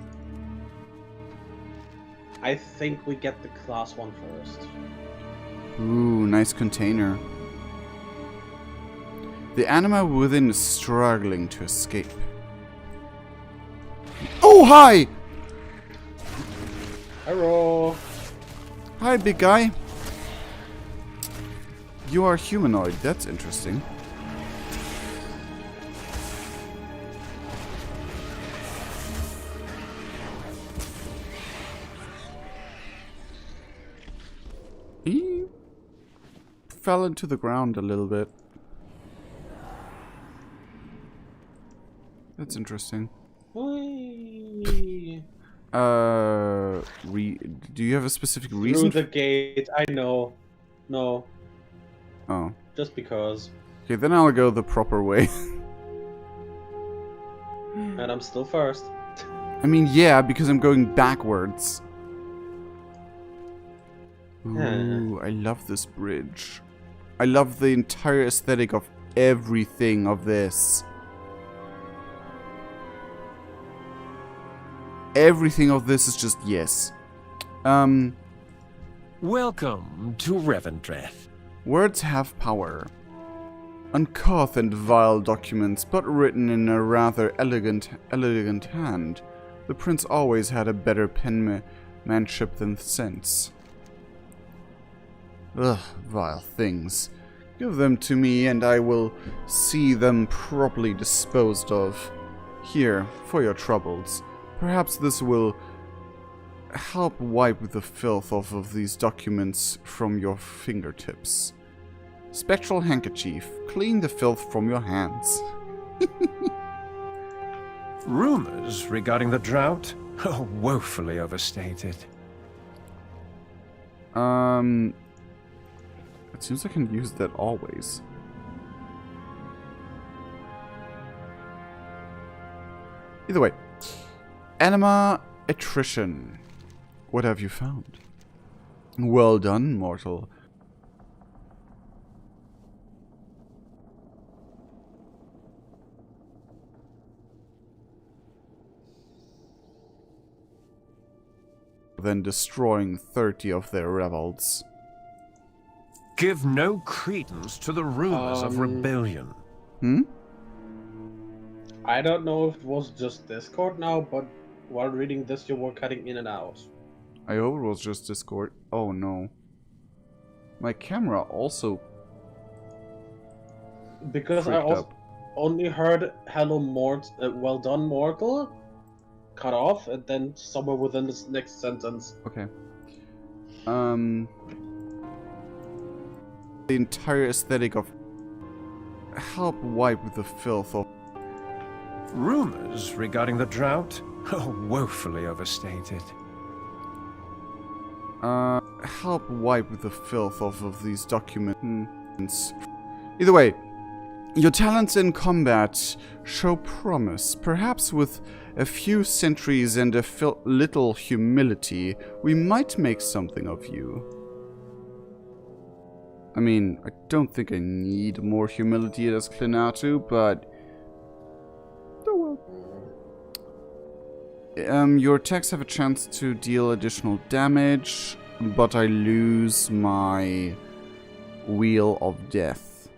I think we get the class one first. Ooh, nice container. The anima within is struggling to escape. Oh, hi! Hello. Hi, big guy. You are humanoid. That's interesting. He fell into the ground a little bit. That's interesting. Whee! Do you have a specific reason? Through the gate, I know. No, Oh. just because. Okay, then I'll go the proper way. And I'm still first. I mean, yeah, because I'm going backwards. Ooh, I love this bridge. I love the entire aesthetic of everything of this. Everything of this is just yes. Welcome to Revendreth. Words have power. Uncouth and vile documents, but written in a rather elegant hand. The prince always had a better penmanship than sense. Ugh, vile things. Give them to me and I will see them properly disposed of. Here, for your troubles. Perhaps this will help wipe the filth off of these documents from your fingertips. Spectral handkerchief. Clean the filth from your hands. Rumors regarding the drought are woefully overstated. It seems I can use that always. Either way. Anima attrition. What have you found? Well done, mortal. Then destroying 30 of their rebels. Give no credence to the rumors of rebellion. I don't know if it was just Discord now, but while reading this, you were cutting in and out. I hope it was just Discord. Oh no. My camera also. Because I freaked also up. only heard "Hello, well done, mortal," cut off, and then somewhere within this next sentence. Okay. The entire aesthetic of help wipe the filth of Rumors regarding the drought? Oh, woefully overstated. help wipe the filth off of these documents. Either way, your talents in combat show promise. Perhaps with a few centuries and a little humility, we might make something of you. I mean, I don't think I need more humility as clinatu, but oh well. Your attacks have a chance to deal additional damage, but I lose my Wheel of Death.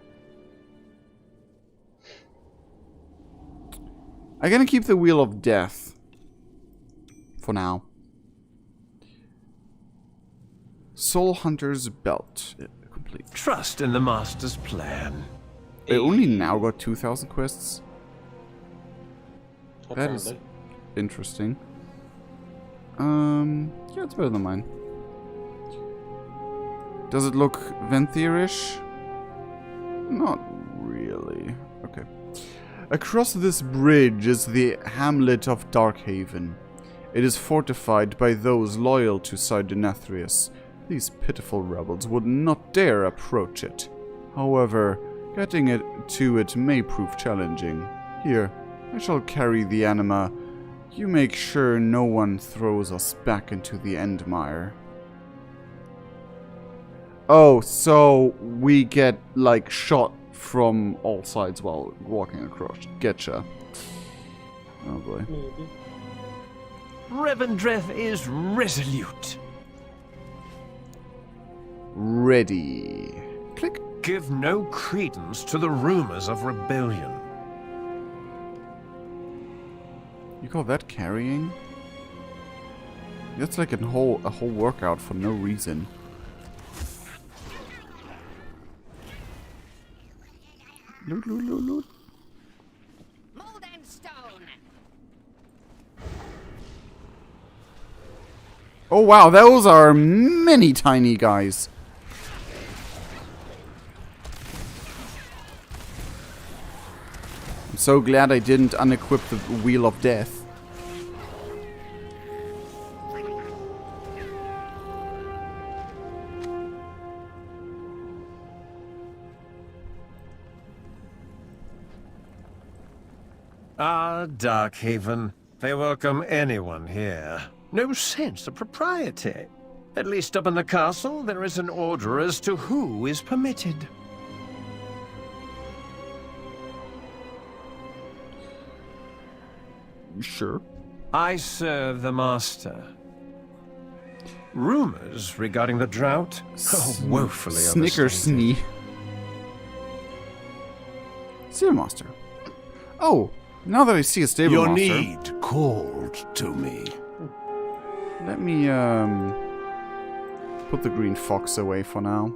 I'm gonna keep the Wheel of Death for now. Soul Hunter's Belt. Complete. Trust in the Master's plan. I only now got 2,000 quests. That is interesting. Yeah, it's better than mine. Does it look Venthyrish? Not really. Okay. Across this bridge is the hamlet of Darkhaven. It is fortified by those loyal to Sardenethrius. These pitiful rebels would not dare approach it. However, getting to it may prove challenging. Here, I shall carry the anima. You make sure no one throws us back into the Endmire. Oh, so we get, like, shot from all sides while walking across. Getcha. Oh boy. Revendreth is resolute. Ready. Click. Give no credence to the rumors of rebellion. You call that carrying? That's like a whole workout for no reason. Loot, loot, loot, loot. Mold and stone. Oh wow, those are many tiny guys. I'm so glad I didn't unequip the Wheel of Death. Ah, Darkhaven. They welcome anyone here. No sense of propriety. At least up in the castle, there is an order as to who is permitted. You sure? I serve the Master. Rumors regarding the drought? Oh, woefully Snickersnee. Stable Master. Oh, now that I see a Stable Your Master. need called to me. Let me, put the green fox away for now.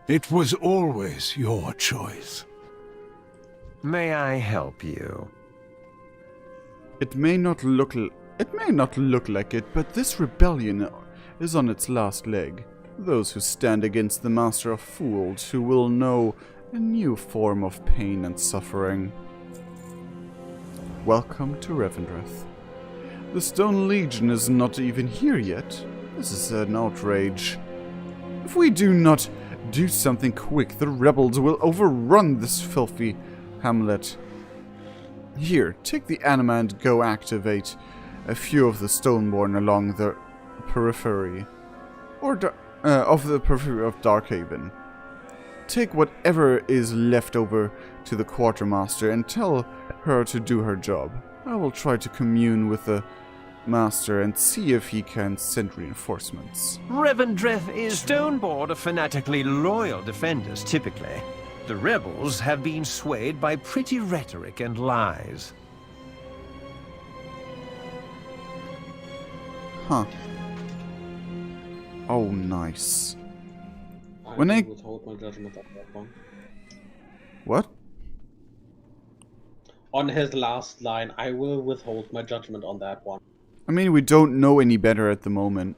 It was always your choice. May I help you? It may not look like it, but this rebellion is on its last leg. Those who stand against the Master are fools who will know a new form of pain and suffering. Welcome to Revendreth. The Stone Legion is not even here yet. This is an outrage. If we do not do something quick, the rebels will overrun this filthy hamlet. Here, take the anima and go activate a few of the Stoneborn along the periphery. Of the periphery of Darkhaven. Take whatever is left over to the Quartermaster and tell her to do her job. I will try to commune with the Master and see if he can send reinforcements. Revendreth is Stoneborn are fanatically loyal defenders, typically. The rebels have been swayed by pretty rhetoric and lies. Huh. Oh, nice. I When I withhold my judgment on that one. What? On his last line, I will withhold my judgment on that one. I mean, we don't know any better at the moment.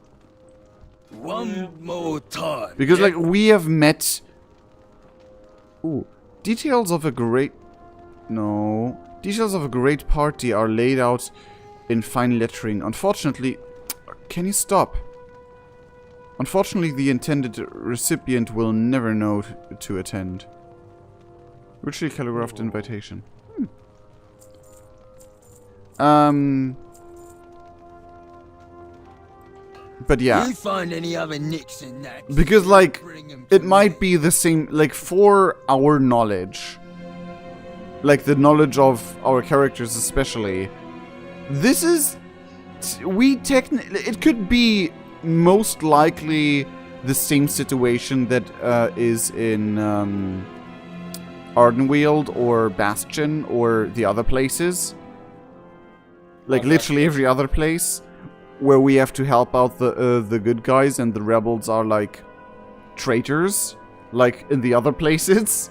One more time. Because, like, we have met... Ooh. Details of a great... No. Details of a great party are laid out in fine lettering. Unfortunately... Can you stop? Unfortunately, the intended recipient will never know to attend. Richly calligraphed invitation. But yeah. You find any other nicks in that? Because, like, Bring 'em it to might me. be the same, like, for our knowledge. Like, the knowledge of our characters especially. This is... it could be most likely the same situation that is in Ardenweald or Bastion or the other places. Like, literally every other place. Where we have to help out the good guys and the rebels are, like, traitors. Like, in the other places.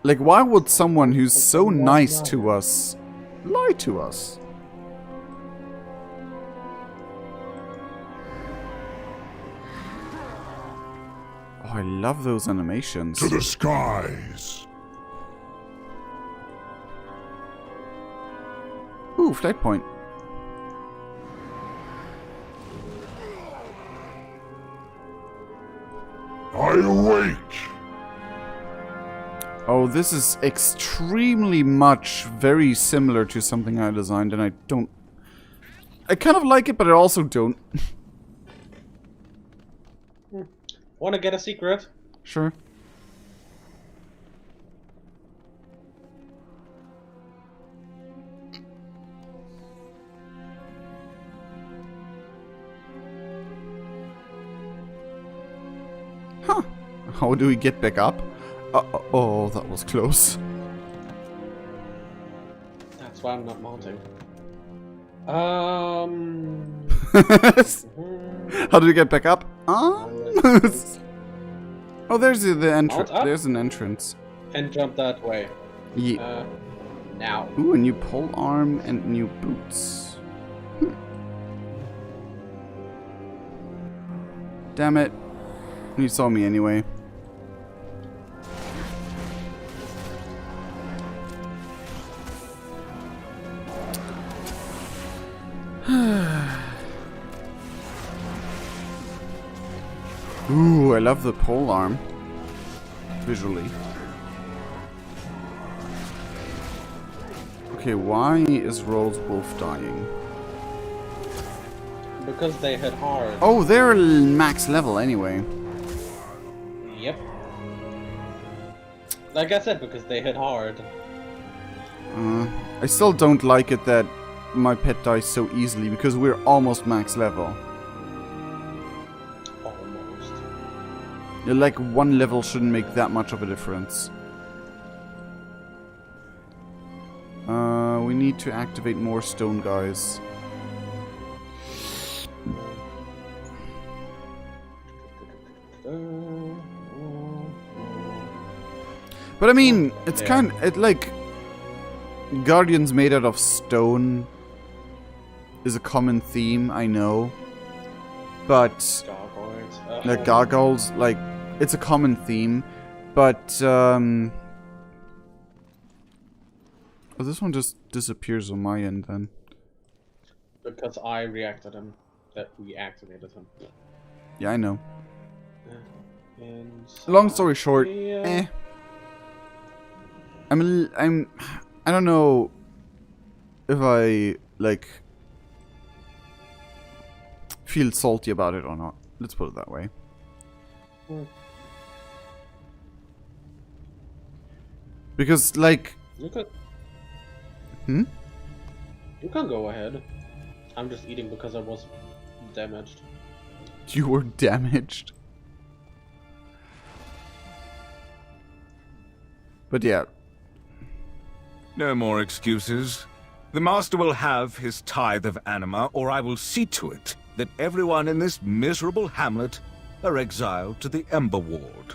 Like, why would someone who's so nice to us lie to us? Oh, I love those animations. To the skies! Ooh, flight point. I await! Oh, this is extremely much very similar to something I designed, and I don't... I kind of like it, but I also don't. Wanna get a secret? Sure. Huh. How do we get back up? Oh, that was close. That's why I'm not mounting. How do we get back up? Oh, there's the entrance. There's an entrance. And jump that way. Yeah. Now. Ooh, a new pole arm and new boots. Damn it. You saw me anyway. Ooh, I love the pole arm. Visually. Okay, why is Rose Wolf dying? Because they hit hard. Oh, they're max level anyway. Yep. Like I said, because they hit hard. I still don't like it that my pet dies so easily because we're almost max level. Almost. Yeah, like one level shouldn't make that much of a difference. We need to activate more stone guys. But I mean, it's like guardians made out of stone is a common theme, I know. But Gargoyles. like gargoyles, like it's a common theme, but oh, this one just disappears on my end then. Because I reacted him. That we activated him. Yeah, I know. And Long story short, eh. I don't know if I, like, feel salty about it or not. Let's put it that way. Because, like... You could... Hmm? You can go ahead. I'm just eating because I was damaged. You were damaged? But yeah. No more excuses. The Master will have his tithe of anima, or I will see to it that everyone in this miserable hamlet are exiled to the Ember Ward.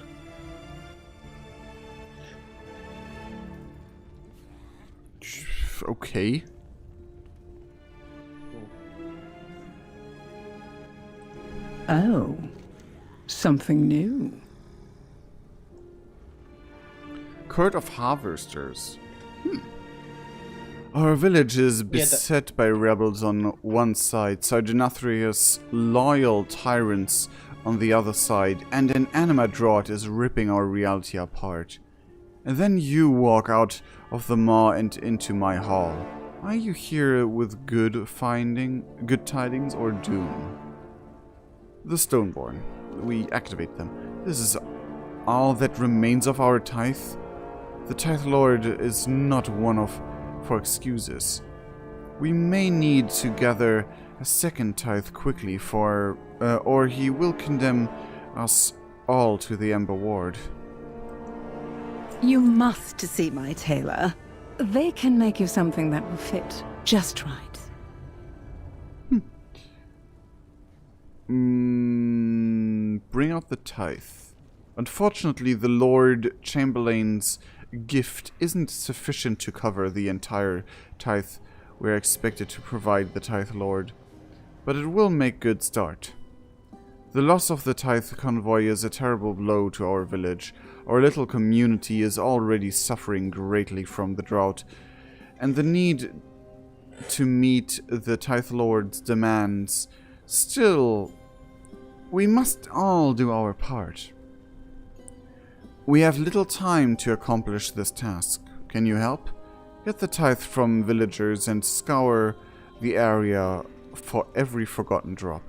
Okay. Oh, something new. Court of Harvesters. Our village is beset by rebels on one side, Sargenathrius' loyal tyrants on the other side, and an anima drought is ripping our reality apart. And then you walk out of the maw and into my hall. Are you here with good tidings or doom? The Stoneborn. We activate them. This is all that remains of our tithe. The Tithe Lord is not one for excuses. We may need to gather a second tithe quickly or he will condemn us all to the Ember Ward. You must see my tailor. They can make you something that will fit just right. Bring out the tithe. Unfortunately, the Lord Chamberlain's gift isn't sufficient to cover the entire tithe we're expected to provide the Tithe Lord, but it will make good start. The loss of the tithe convoy is a terrible blow to our village. Our little community is already suffering greatly from the drought, and the need to meet the Tithe Lord's demands. Still, we must all do our part. We have little time to accomplish this task. Can you help? Get the tithe from villagers and scour the area for every forgotten drop.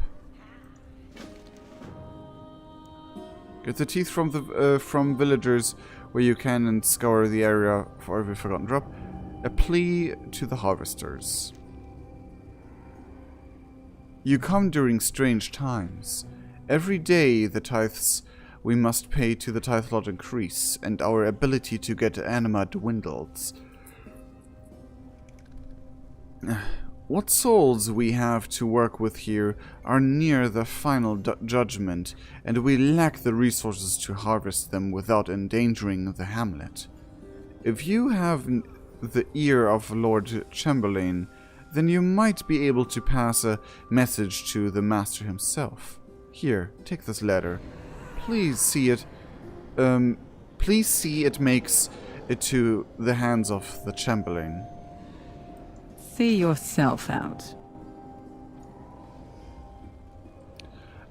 Get the teeth from villagers where you can and scour the area for every forgotten drop. A plea to the harvesters. You come during strange times. Every day the tithes we must pay to the Tithe Lord increase, and our ability to get anima dwindles. What souls we have to work with here are near the final judgment, and we lack the resources to harvest them without endangering the hamlet. If you have the ear of Lord Chamberlain, then you might be able to pass a message to the Master himself. Here, take this letter. Please see it makes it to the hands of the Chamberlain. See yourself out.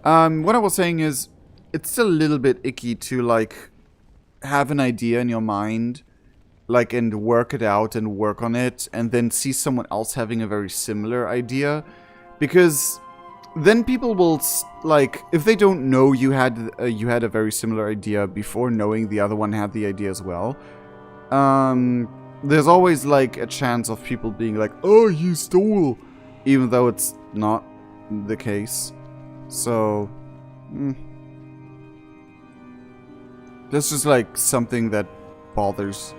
What I was saying is, it's still a little bit icky to, like, have an idea in your mind, like, and work it out and work on it, and then see someone else having a very similar idea, because then people will, like, if they don't know you had a very similar idea before knowing the other one had the idea as well, there's always, like, a chance of people being like, oh, you stole, even though it's not the case. So, that's just, like, something that bothers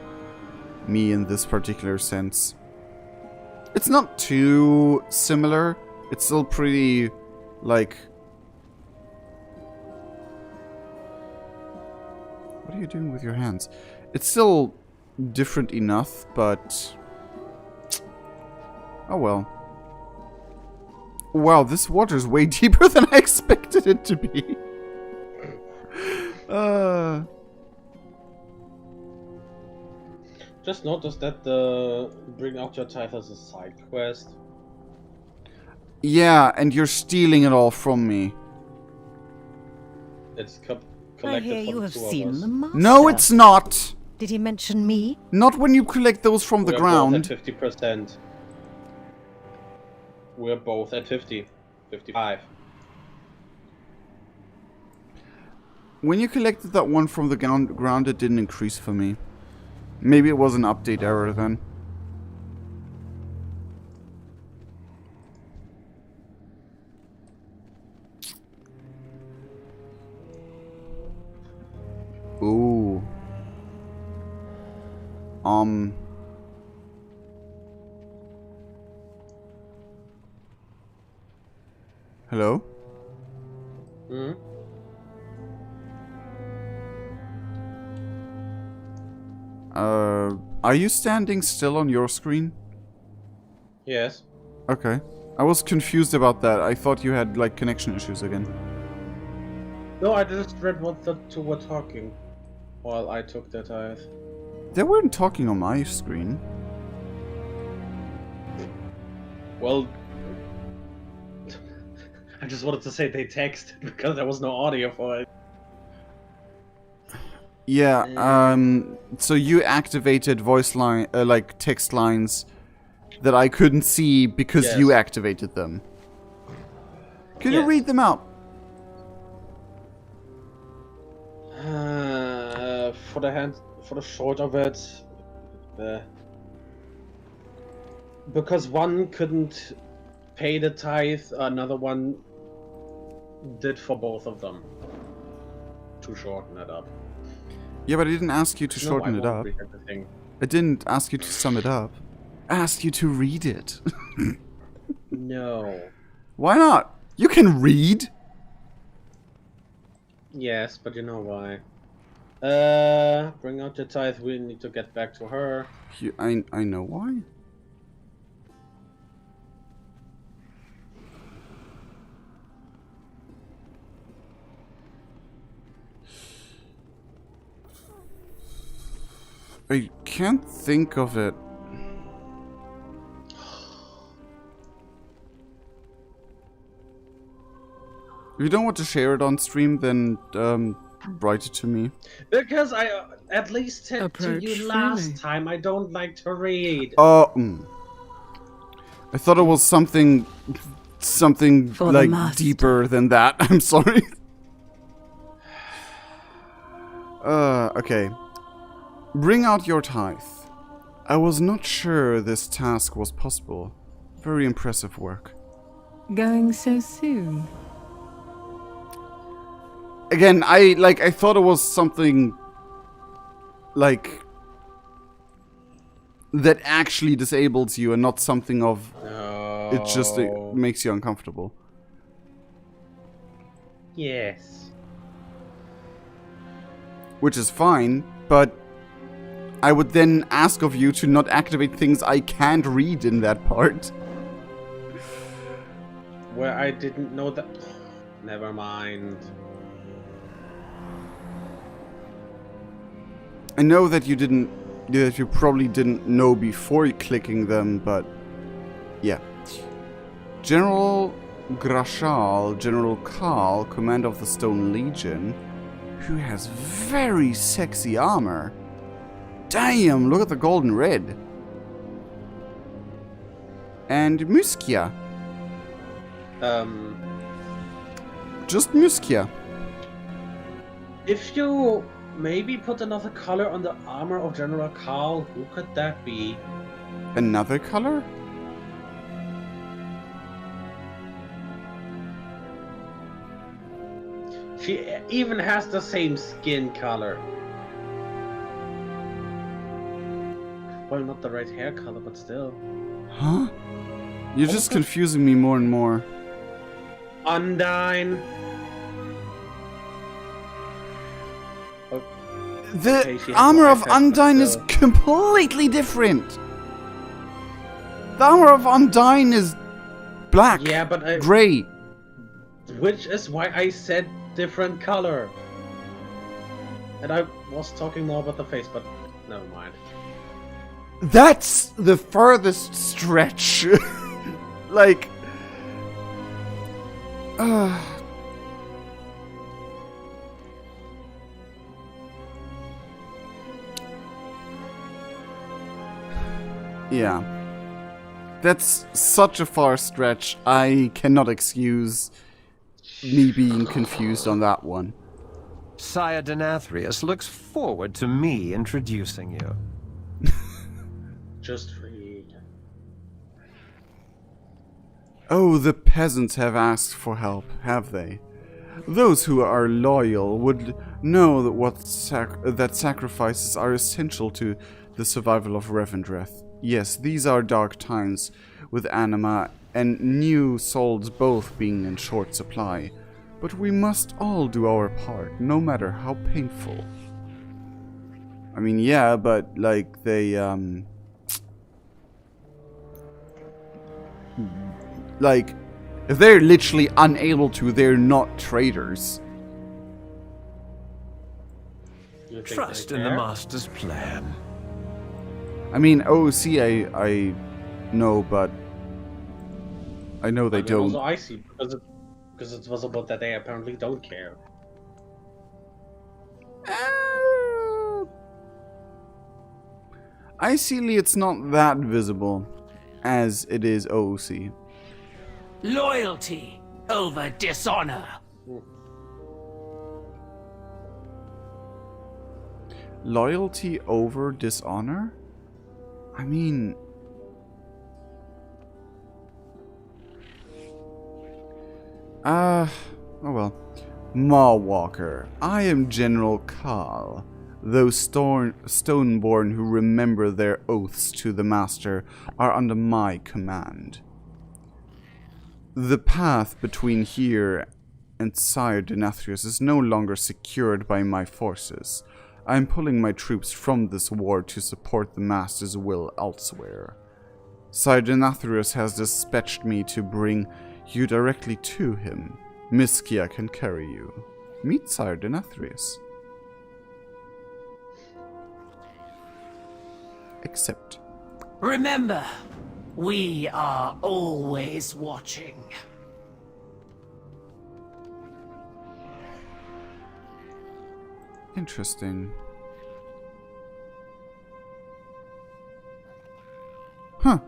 me in this particular sense. It's not too similar. It's still pretty, like... What are you doing with your hands? It's still different enough, but... Oh well. Wow, this water's way deeper than I expected it to be. Just noticed that the Bring Out Your Tithe is a side quest. Yeah, and you're stealing it all from me. It's I collected hear from you the have two of seen us. the master. No, it's not! Did he mention me? Not when you collect those from the ground. Both at 50%. We're both at 50. 55. When you collected that one from the ground, it didn't increase for me. Maybe it was an update error then. Ooh. Hello? Hmm? Are you standing still on your screen? Yes. Okay. I was confused about that. I thought you had, like, connection issues again. No, I just read what the two were talking while I took the tithe. They weren't talking on my screen. Well, I just wanted to say they texted because there was no audio for it. Yeah, so you activated voice line, like text lines that I couldn't see because you activated them. Can you read them out? For the short of it, because one couldn't pay the tithe, another one did for both of them. To shorten it up. Yeah, but I didn't ask you to shorten it up. I didn't ask you to sum it up. I asked you to read it. No. Why not? You can read. Yes, but you know why. Bring out the tithe. We need to get back to her. I know why. I can't think of it. If you don't want to share it on stream, then write it to me. Because I at least said to you last time I don't like to read. I thought it was something like deeper than that. I'm sorry. Okay. Bring out your tithe. I was not sure this task was possible. Very impressive work. Going so soon? Again, I thought it was something like that actually disables you and not something of it just makes you uncomfortable. Yes. Which is fine, but I would then ask of you to not activate things I can't read in that part. Where I didn't know that. Never mind. I know that you probably didn't know before clicking them, but yeah. General Grashal, General Karl, commander of the Stone Legion, who has very sexy armor. Damn, look at the golden red. And Muskia. Just Muskia. If you maybe put another color on the armor of General Karl, who could that be? Another color? She even has the same skin color. Well, not the right hair color, but still. Huh? You're just confusing me more and more. Undyne. The armor of Undyne is completely different. The armor of Undyne is black, yeah, but gray. Which is why I said different color. And I was talking more about the face, but never mind. That's the furthest stretch. Like... Yeah. That's such a far stretch. I cannot excuse me being confused on that one. Sire Denathrius looks forward to me introducing you. Just read. Oh, the peasants have asked for help, have they? Those who are loyal would know that that sacrifices are essential to the survival of Revendreth. Yes, these are dark times, with anima and new souls both being in short supply. But we must all do our part, no matter how painful. I mean, yeah, but, like, they, like, if they're literally unable to, they're not traitors. Trust in the Master's plan. I mean, OOC, I know, but I know they don't. Also, I see, because it's visible that they apparently don't care. ICly, it's not that visible as it is OOC. Loyalty over dishonor. Loyalty over dishonor? I mean... oh well. Mawwalker, I am General Karl. Those Stoneborn who remember their oaths to the Master are under my command. The path between here and Sire Denathrius is no longer secured by my forces. I am pulling my troops from this war to support the Master's will elsewhere. Sire Denathrius has dispatched me to bring you directly to him. Miskia can carry you. Meet Sire Denathrius. Accept. Remember, we are always watching. Interesting. Huh.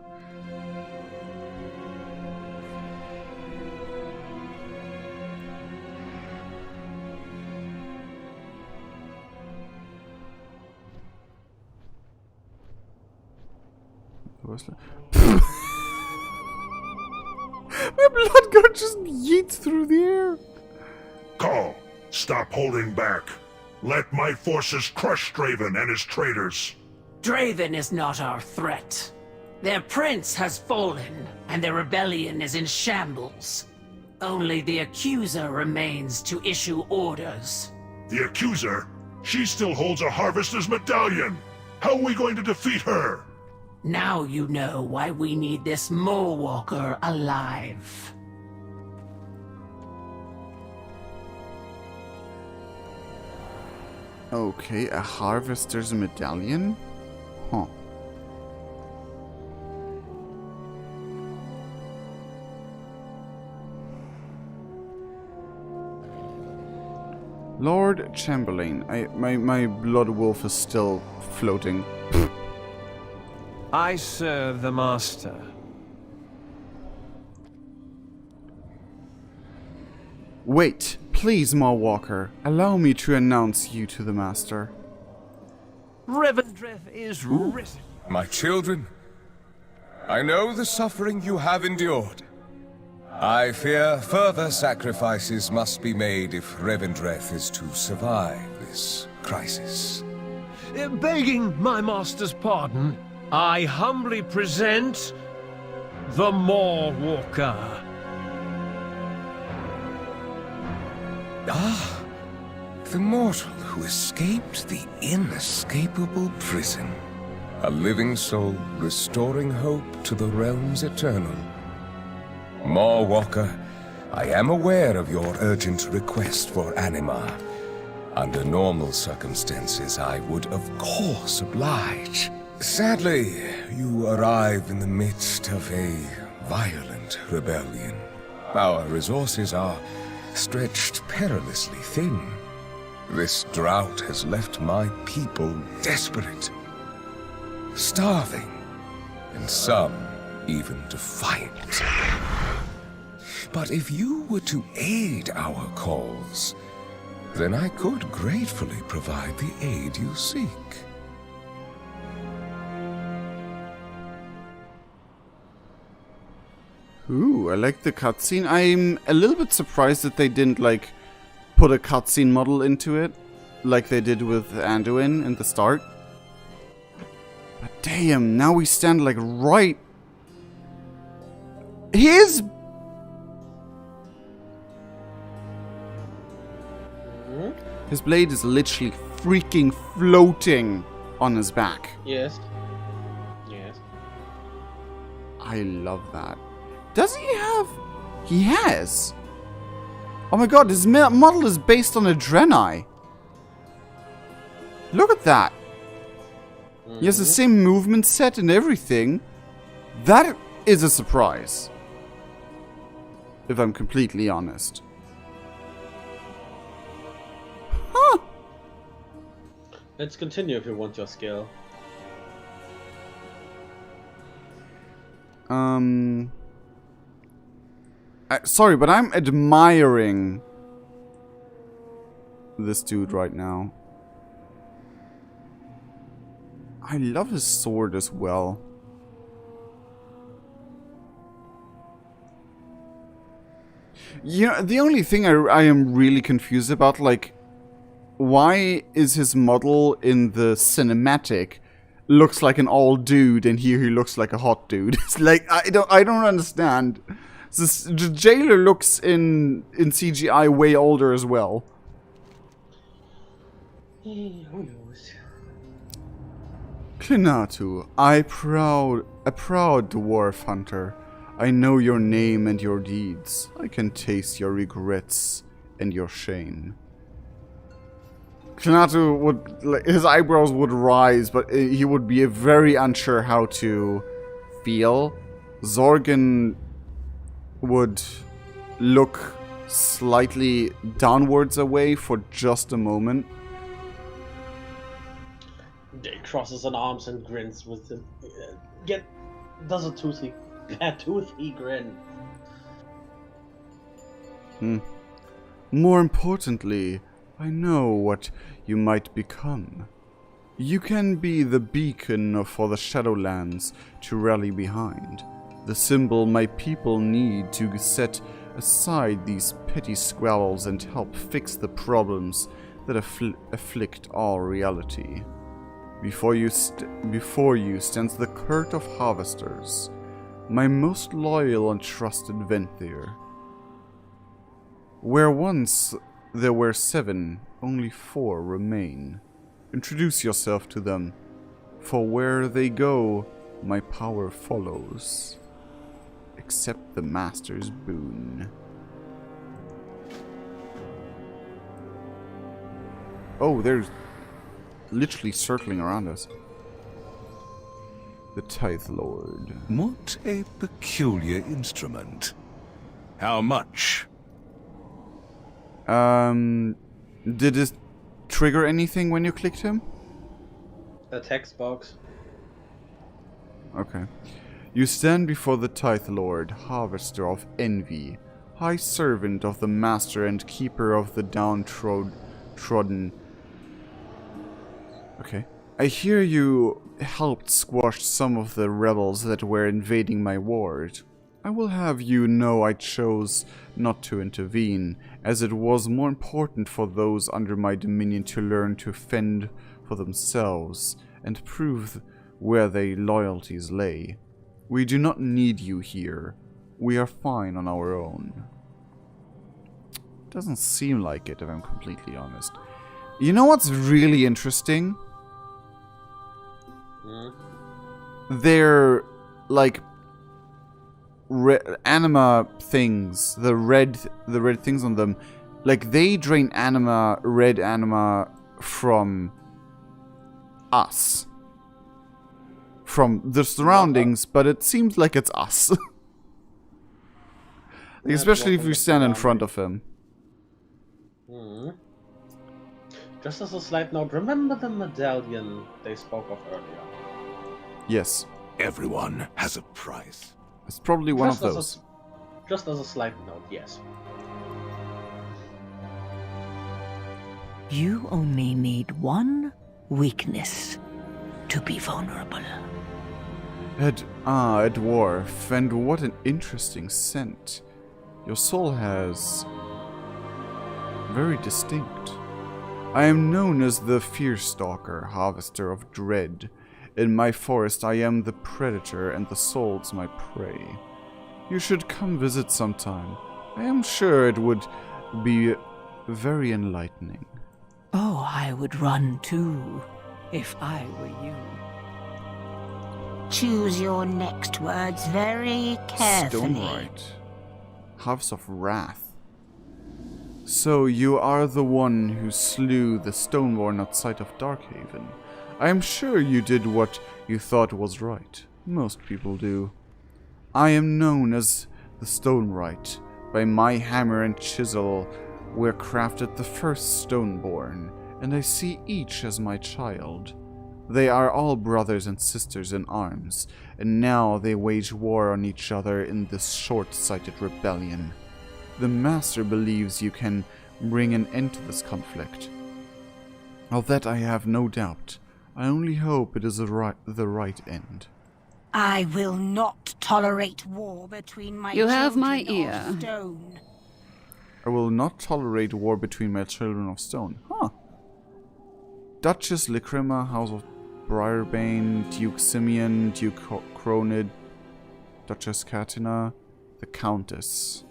My blood gun just yeets through the air. Call, stop holding back. Let my forces crush Draven and his traitors. Draven is not our threat. Their prince has fallen, and their rebellion is in shambles. Only the Accuser remains to issue orders. The Accuser? She still holds a Harvester's medallion. How are we going to defeat her? Now you know why we need this Mawwalker alive. Okay, a Harvester's medallion? Huh. Lord Chamberlain. My blood wolf is still floating. I serve the Master. Wait, please, Mawwalker. Allow me to announce you to the Master. Revendreth is risen. My children, I know the suffering you have endured. I fear further sacrifices must be made if Revendreth is to survive this crisis. Begging my master's pardon, I humbly present the Mawwalker. Ah, the mortal who escaped the inescapable prison. A living soul restoring hope to the realms eternal. Mawwalker, I am aware of your urgent request for anima. Under normal circumstances, I would of course oblige. Sadly, you arrive in the midst of a violent rebellion. Our resources are stretched perilously thin. This drought has left my people desperate, starving, and some even to fight. But if you were to aid our cause, then I could gratefully provide the aid you seek. Ooh, I like the cutscene. I'm a little bit surprised that they didn't, like, put a cutscene model into it, like they did with Anduin in the start. But damn, now we stand, like, right... His... His blade is literally freaking floating on his back. Yes. Yes. I love that. Does he have... He has. Oh my god, his model is based on a Draenei. Look at that. He has the same movement set and everything. That is a surprise. If I'm completely honest. Huh. Let's continue if you want your skill. Sorry, but I'm admiring this dude right now. I love his sword as well. You know, the only thing I am really confused about, like, why is his model in the cinematic looks like an old dude and here he looks like a hot dude? It's like, I don't understand. The jailer looks in CGI way older as well. Who knows? Clinatu, a proud dwarf hunter. I know your name and your deeds. I can taste your regrets and your shame. Clinatu would, like, his eyebrows would rise, but he would be very unsure how to feel. Zorgan would look slightly downwards away for just a moment. He crosses an arms and grins with him. Does a toothy grin. More importantly, I know what you might become. You can be the beacon for the Shadowlands to rally behind. The symbol my people need to set aside these petty squabbles and help fix the problems that afflict all reality. Before you stands the Court of Harvesters, my most loyal and trusted Venthyr. Where once there were 7, only 4 remain. Introduce yourself to them, for where they go, my power follows. Accept the Master's boon. Oh, there's literally circling around us. The Tithe Lord. What a peculiar instrument. How much? Did it trigger anything when you clicked him? The text box. Okay. You stand before the Tithe Lord, Harvester of Envy, High Servant of the Master and Keeper of the Downtrodden. Okay. I hear you helped squash some of the rebels that were invading my ward. I will have you know I chose not to intervene, as it was more important for those under my dominion to learn to fend for themselves and prove where their loyalties lay. We do not need you here. We are fine on our own. Doesn't seem like it, if I'm completely honest. You know what's really interesting? They're like anima things, the red things on them, like they drain anima, red anima from us, from the surroundings, but it seems like it's us. Like, especially if we stand in front of him. Just as a slight note, remember the medallion they spoke of earlier? Yes. Everyone has a price. It's probably one of those. Just as a slight note, yes. You only need one weakness to be vulnerable. A dwarf, and what an interesting scent. Your soul has... very distinct. I am known as the Fearstalker, Harvester of Dread. In my forest I am the predator and the soul's my prey. You should come visit sometime. I am sure it would be very enlightening. Oh, I would run too, if I were you. Choose your next words very carefully. Stonewright. Harvest of Wrath. So you are the one who slew the Stoneborn outside of Darkhaven. I am sure you did what you thought was right. Most people do. I am known as the Stonewright. By my hammer and chisel were crafted the first Stoneborn, and I see each as my child. They are all brothers and sisters in arms, and now they wage war on each other in this short-sighted rebellion. The Master believes you can bring an end to this conflict. Of that I have no doubt. I only hope it is the right end. I will not tolerate war between my You have my children ear. of stone. I will not tolerate war between my children of stone. Huh. Duchess Lacrima, House of Briarbane, Duke Simeon, Duke Cronid, Duchess Katina, the Countess.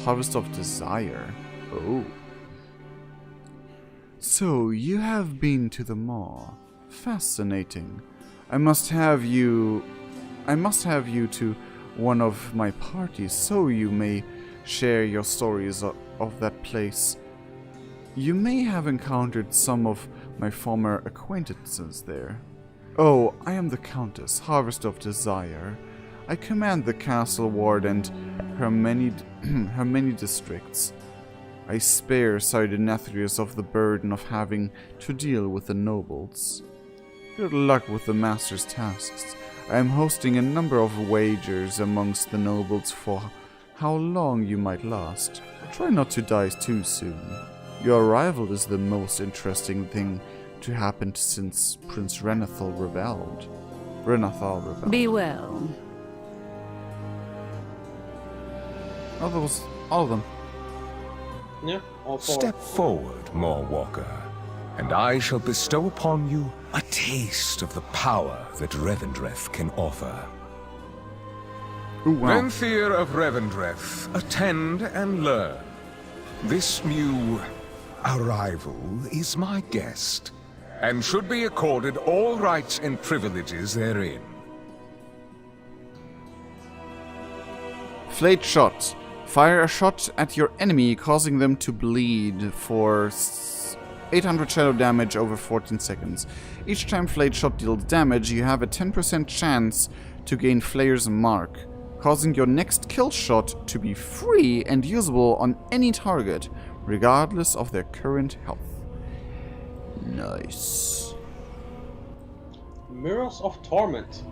Harvest of Desire. Oh. So, you have been to the Maw. Fascinating. I must have you to one of my parties so you may share your stories of that place. You may have encountered some of my former acquaintances there. Oh, I am the Countess, Harvest of Desire. I command the castle ward and her many districts. I spare Sardenethrius of the burden of having to deal with the nobles. Good luck with the Master's tasks. I am hosting a number of wagers amongst the nobles for how long you might last. Try not to die too soon. Your arrival is the most interesting thing to happen since Prince Renathal rebelled. Be well. Oh, that was all of them. Yeah, all four. Step forward, Moorwalker, and I shall bestow upon you a taste of the power that Revendreth can offer. Ooh, wow. Venthyr of Revendreth, attend and learn. This new arrival is my guest, and should be accorded all rights and privileges therein. Flayed shot. Fire a shot at your enemy, causing them to bleed for 800 shadow damage over 14 seconds. Each time Flayed shot deals damage, you have a 10% chance to gain Flayer's Mark, causing your next kill shot to be free and usable on any target, regardless of their current health. Nice. Mirrors of Torment.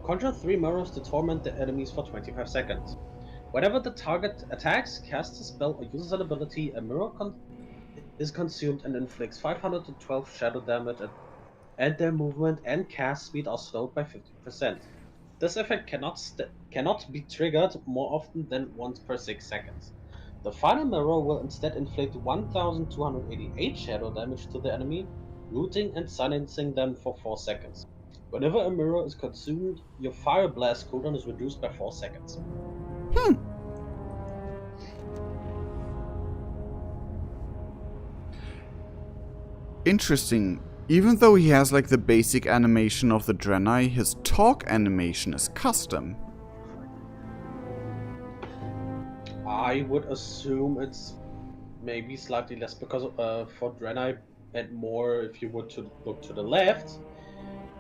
Conjure 3 mirrors to torment the enemies for 25 seconds. Whenever the target attacks, casts a spell, or uses an ability, a mirror is consumed and inflicts 512 shadow damage, and their movement and cast speed are slowed by 50%. This effect cannot be triggered more often than once per 6 seconds. The final mirror will instead inflict 1,288 shadow damage to the enemy, rooting and silencing them for 4 seconds. Whenever a mirror is consumed, your Fire Blast cooldown is reduced by 4 seconds. Interesting. Even though he has like the basic animation of the Draenei, his talk animation is custom. I would assume it's maybe slightly less because for Draenei and more if you were to look to the left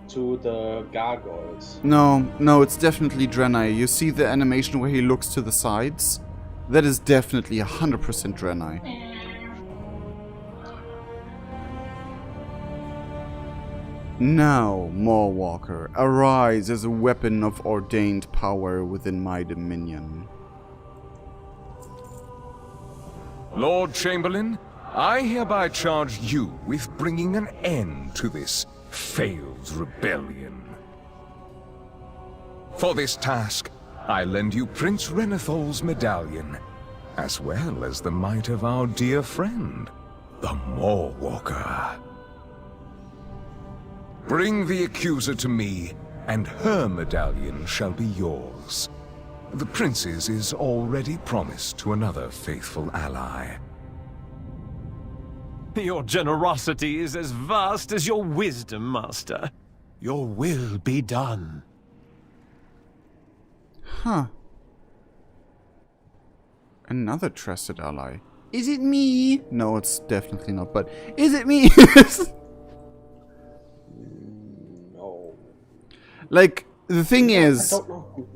to the gargoyles. No, it's definitely Draenei. You see the animation where he looks to the sides? That is definitely 100% Draenei. Now, Mawwalker, arise as a weapon of ordained power within my dominion. Lord Chamberlain, I hereby charge you with bringing an end to this failed rebellion. For this task, I lend you Prince Renethol's medallion, as well as the might of our dear friend, the Mawwalker. Bring the accuser to me, and her medallion shall be yours. The prince's is already promised to another faithful ally. Your generosity is as vast as your wisdom, Master. Your will be done. Huh. Another trusted ally. Is it me? No, it's definitely not, but is it me? No. Like, the thing is... I don't know.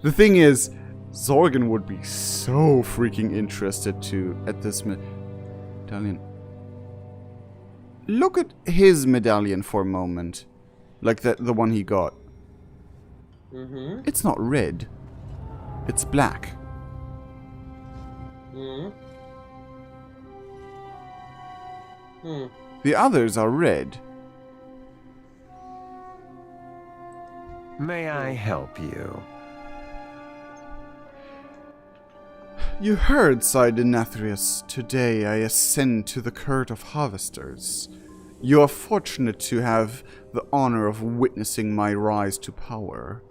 The thing is, Zorgan would be so freaking interested at this medallion. Look at his medallion for a moment. Like the one he got. Mm-hmm. It's not red. It's black. Mm-hmm. Hmm. The others are red. May I help you? You heard, Side Denathrius. Today I ascend to the Court of Harvesters. You are fortunate to have the honor of witnessing my rise to power.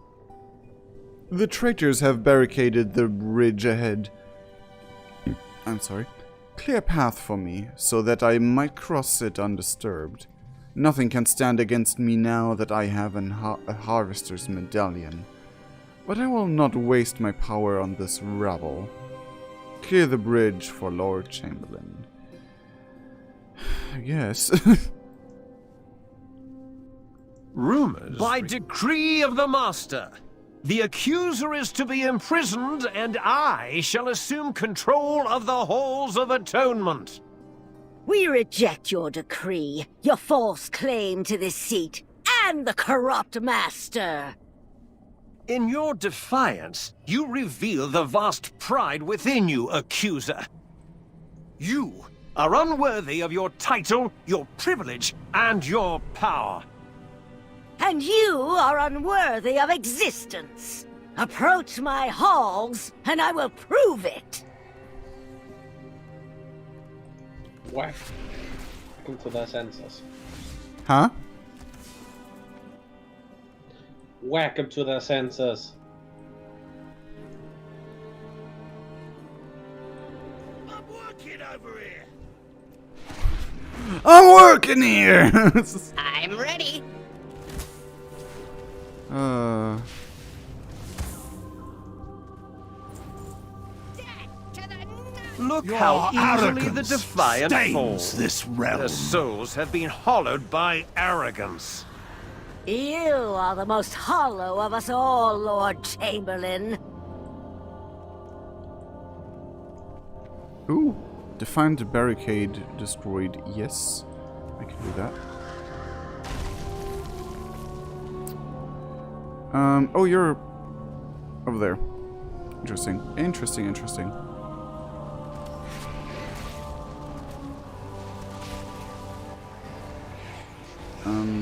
The traitors have barricaded the ridge ahead. I'm sorry. Clear a path for me, so that I might cross it undisturbed. Nothing can stand against me now that I have a Harvester's medallion. But I will not waste my power on this rabble. Clear the bridge for Lord Chamberlain. Yes. Rumors? By decree of the Master. The accuser is to be imprisoned, and I shall assume control of the Halls of Atonement. We reject your decree, your false claim to this seat, and the corrupt Master. In your defiance, you reveal the vast pride within you, accuser. You are unworthy of your title, your privilege, and your power. And you are unworthy of existence. Approach my halls, and I will prove it. Whack into their senses. Huh? Whack them to their senses. I'm working over here. I'm working here! I'm ready. Look Your how easily the arrogance defiant stains falls. this realm. Their souls have been hollowed by arrogance. You are the most hollow of us all, Lord Chamberlain. Ooh. Define the barricade destroyed. Yes. I can do that. Oh, you're over there. Interesting. Interesting.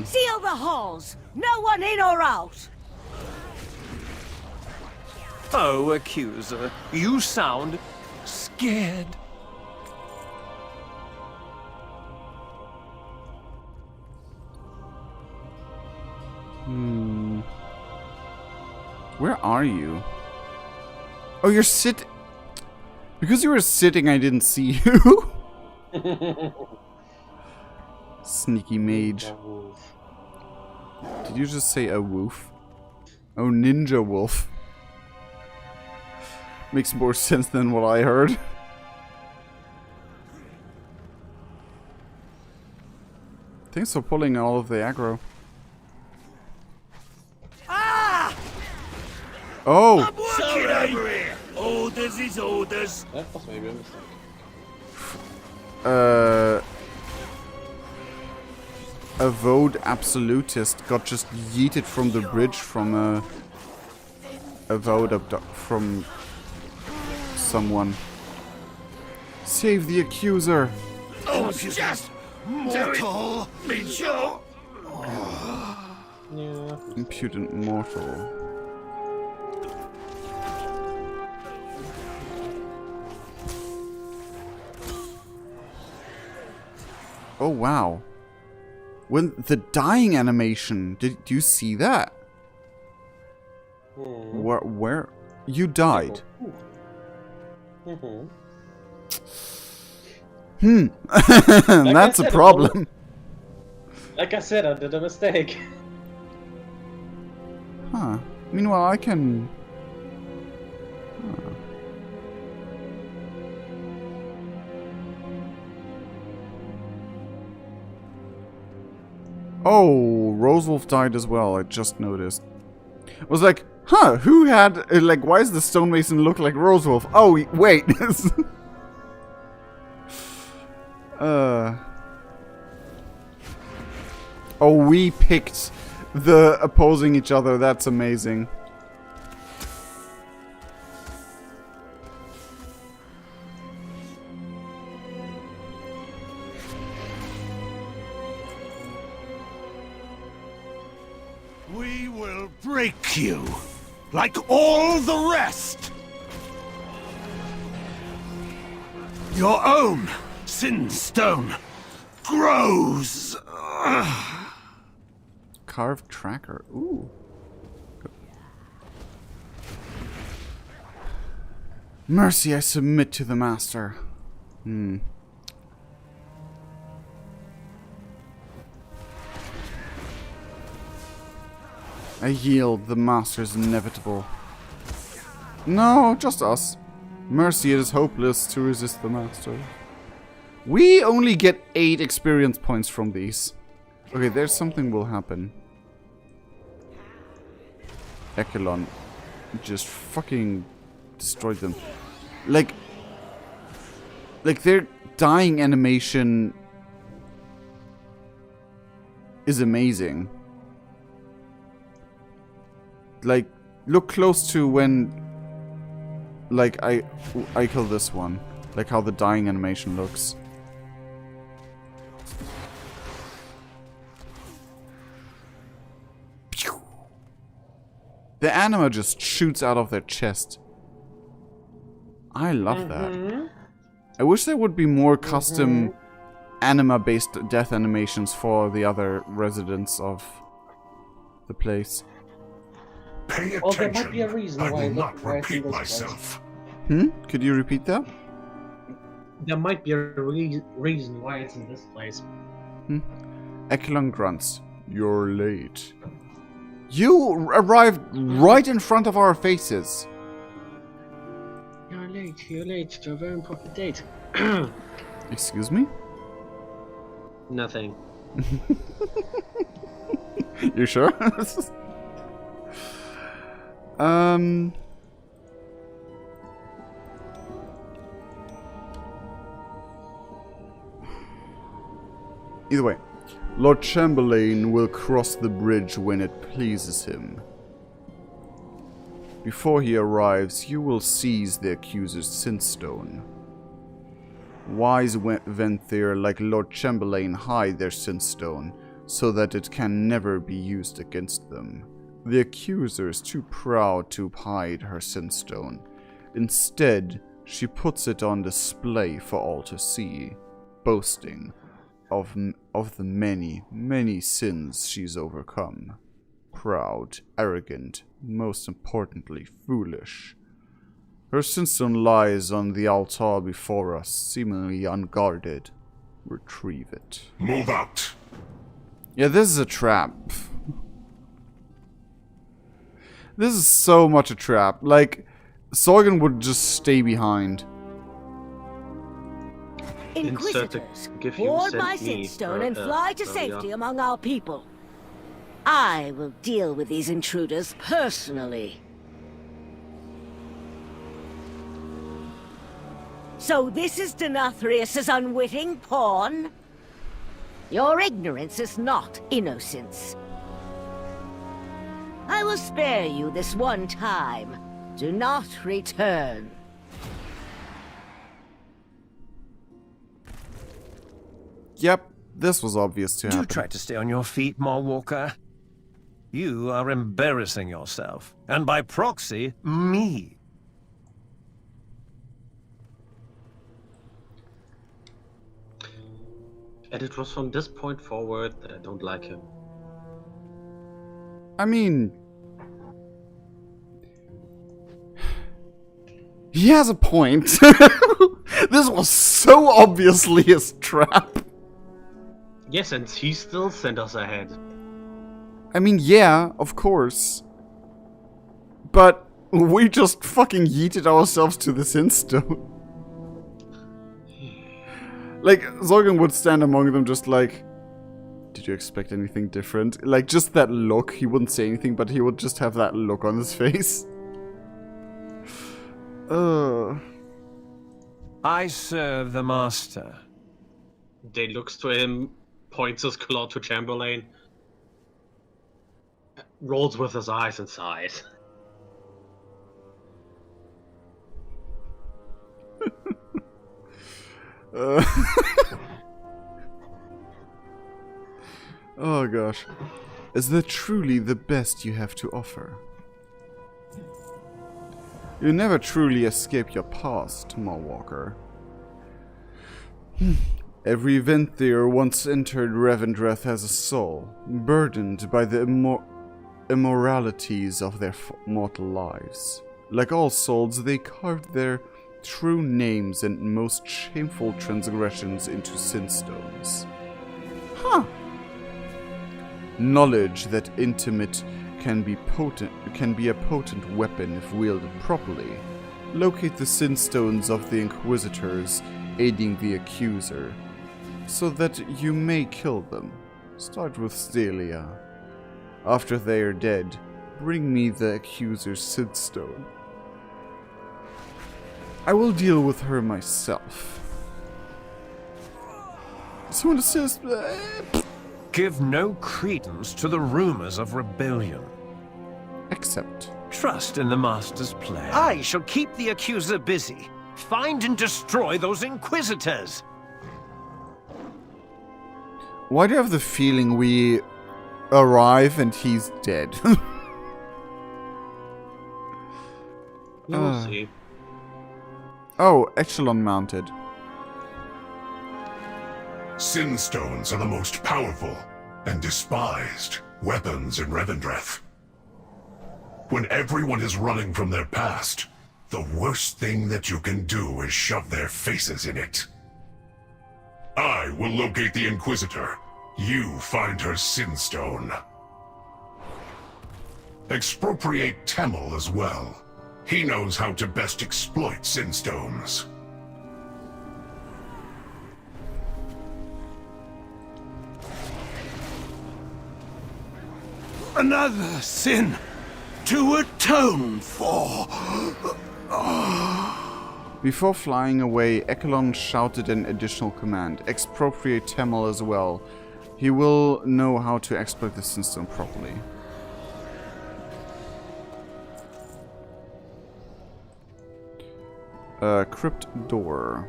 Seal the halls! No one in or out! Oh, accuser, you sound scared. Where are you? Oh, you're sitting. Because you were sitting, I didn't see you. Sneaky mage. Did you just say a wolf? Oh, ninja wolf. Makes more sense than what I heard. Thanks for pulling all of the aggro. Ah! Oh! I'm working over here. Orders is orders. That was maybe a mistake. a Vode absolutist got just yeeted from the bridge from a Vode from someone. Save the accuser! Oh, just mortal! Be sure! Yeah. Impudent mortal. Oh wow. When the dying animation, did you see that? Where you died? That's a problem. Like I said, I did a mistake. Huh. Meanwhile, I can... Oh, Rosewolf died as well, I just noticed. I was like, huh, who had... like, why does the stonemason look like Rosewolf? Oh, wait. Oh, we picked the opposing each other. That's amazing. We will break you, like all the rest. Your own sin stone grows. Carved tracker. Ooh. Mercy, I submit to the master. I yield. The master is inevitable. No, just us. Mercy, it is hopeless to resist the master. We only get 8 experience points from these. Okay, there's something will happen. Echelon just fucking destroyed them. Like their dying animation is amazing. Like, look close to when, like, I kill this one. Like how the dying animation looks. The anima just shoots out of their chest. I love that. I wish there would be more custom anima-based death animations for the other residents of the place. Pay Well, there attention. might be a reason I why will not why I repeat think this myself. Could you repeat that? There might be a reason why it's in this place. Echelon grunts. You're late. You arrived right in front of our faces. You're late to a very important date. Excuse me? Nothing. You sure? Either way, Lord Chamberlain will cross the bridge when it pleases him. Before he arrives, you will seize the accuser's Sinstone. Wise Venthyr like Lord Chamberlain hide their Sinstone, so that it can never be used against them. The accuser is too proud to hide her Sinstone. Instead, she puts it on display for all to see, boasting of the many, many sins she's overcome. Proud, arrogant, most importantly, foolish. Her Sinstone lies on the altar before us, seemingly unguarded. Retrieve it. Move out. Yeah, this is a trap. This is so much a trap. Like, Sorgan would just stay behind. Inquisitors, board my Sinstone and fly to safety among our people. I will deal with these intruders personally. So this is Denathrius's unwitting pawn? Your ignorance is not innocence. I will spare you this one time. Do not return. Yep, this was obvious to happen. Do try to stay on your feet, Mallwalker. You are embarrassing yourself, and by proxy, me. And it was from this point forward that I don't like him. I mean... he has a point. This was so obviously a trap. Yes, and he still sent us ahead. I mean, yeah, of course. But we just fucking yeeted ourselves to the Sinstone. Like, Zorgan would stand among them just like... Did you expect anything different? Like, just that look. He wouldn't say anything, but he would just have that look on his face. I serve the Master. They looks to him, points his claw to Chamberlain, rolls with his eyes and sighs. Oh gosh. Is that truly the best you have to offer? You never truly escape your past, Mallwalker. Every Venthyr once entered Revendreth as a soul, burdened by the immoralities of their mortal lives. Like all souls, they carved their true names and most shameful transgressions into sinstones. Huh. Knowledge that intimate can be a potent weapon if wielded properly. Locate the sinstones of the Inquisitors, aiding the accuser, so that you may kill them. Start with Stelia. After they are dead, bring me the accuser's sinstone. I will deal with her myself. Someone assist. Give no credence to the rumors of rebellion. Accept. Trust in the Master's plan. I shall keep the accuser busy. Find and destroy those Inquisitors. Why do you have the feeling we arrive and he's dead? We'll see. Oh, Echelon mounted. Sinstones are the most powerful and despised weapons in Revendreth. When everyone is running from their past, the worst thing that you can do is shove their faces in it. I will locate the Inquisitor. You find her Sinstone. Expropriate Tamil as well. He knows how to best exploit Sinstones. Another sin to atone for. Before flying away, Ekelon shouted an additional command. Expropriate Tamil as well. He will know how to exploit the Sinstone properly. Crypt door.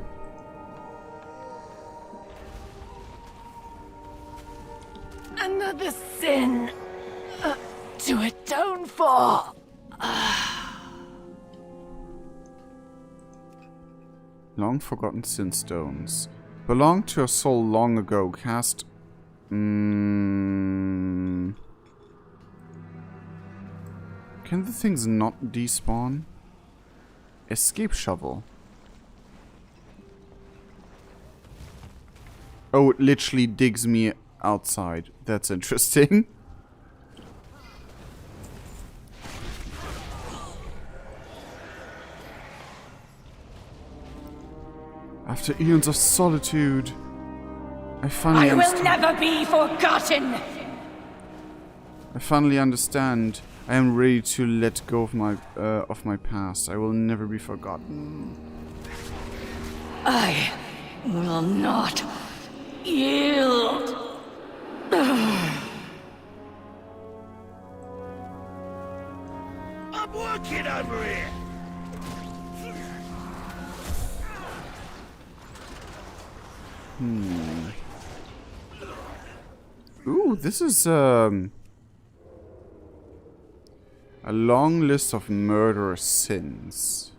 Another sin to atone for. Long forgotten Sinstones. Belonged to a soul long ago. Cast. Can the things not despawn? Escape shovel. Oh, it literally digs me outside. That's interesting. After eons of solitude, I finally understand. Will never be forgotten. I finally understand. I am ready to let go of my past. I will never be forgotten. I will not yield. Ooh, this is a long list of murderous sins.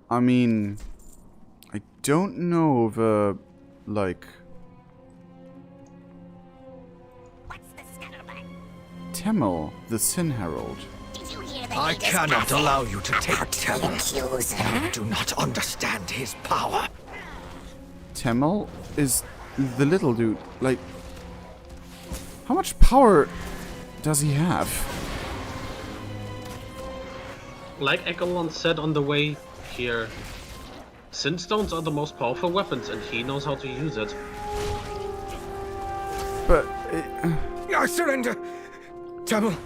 I mean, I don't know if like Temel, the Sin Herald. I cannot allow you to take Temel. You do not understand his power. Temel is the little dude. Like, how much power does he have? Like Ekelon said on the way here, Sin Stones are the most powerful weapons, and he knows how to use it. But I surrender. Temel,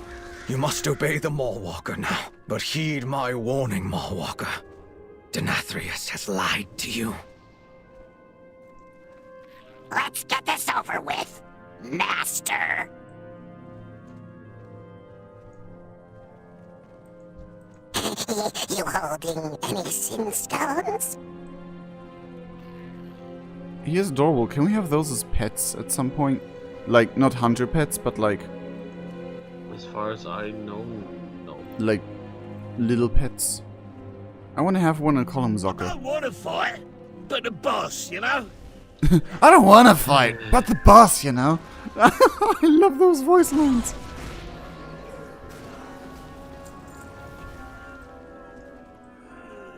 you must obey the Mawwalker now. But heed my warning, Mawwalker. Denathrius has lied to you. Let's get this over with, Master. You holding any Sin Stones? He is adorable. Can we have those as pets at some point? Like, not hunter pets, but like... As far as I know, no. Like, little pets. I want to have one and call him Soccer. I don't want to fight, but the boss, you know? I don't want to fight, but the boss, you know? I love those voice lines.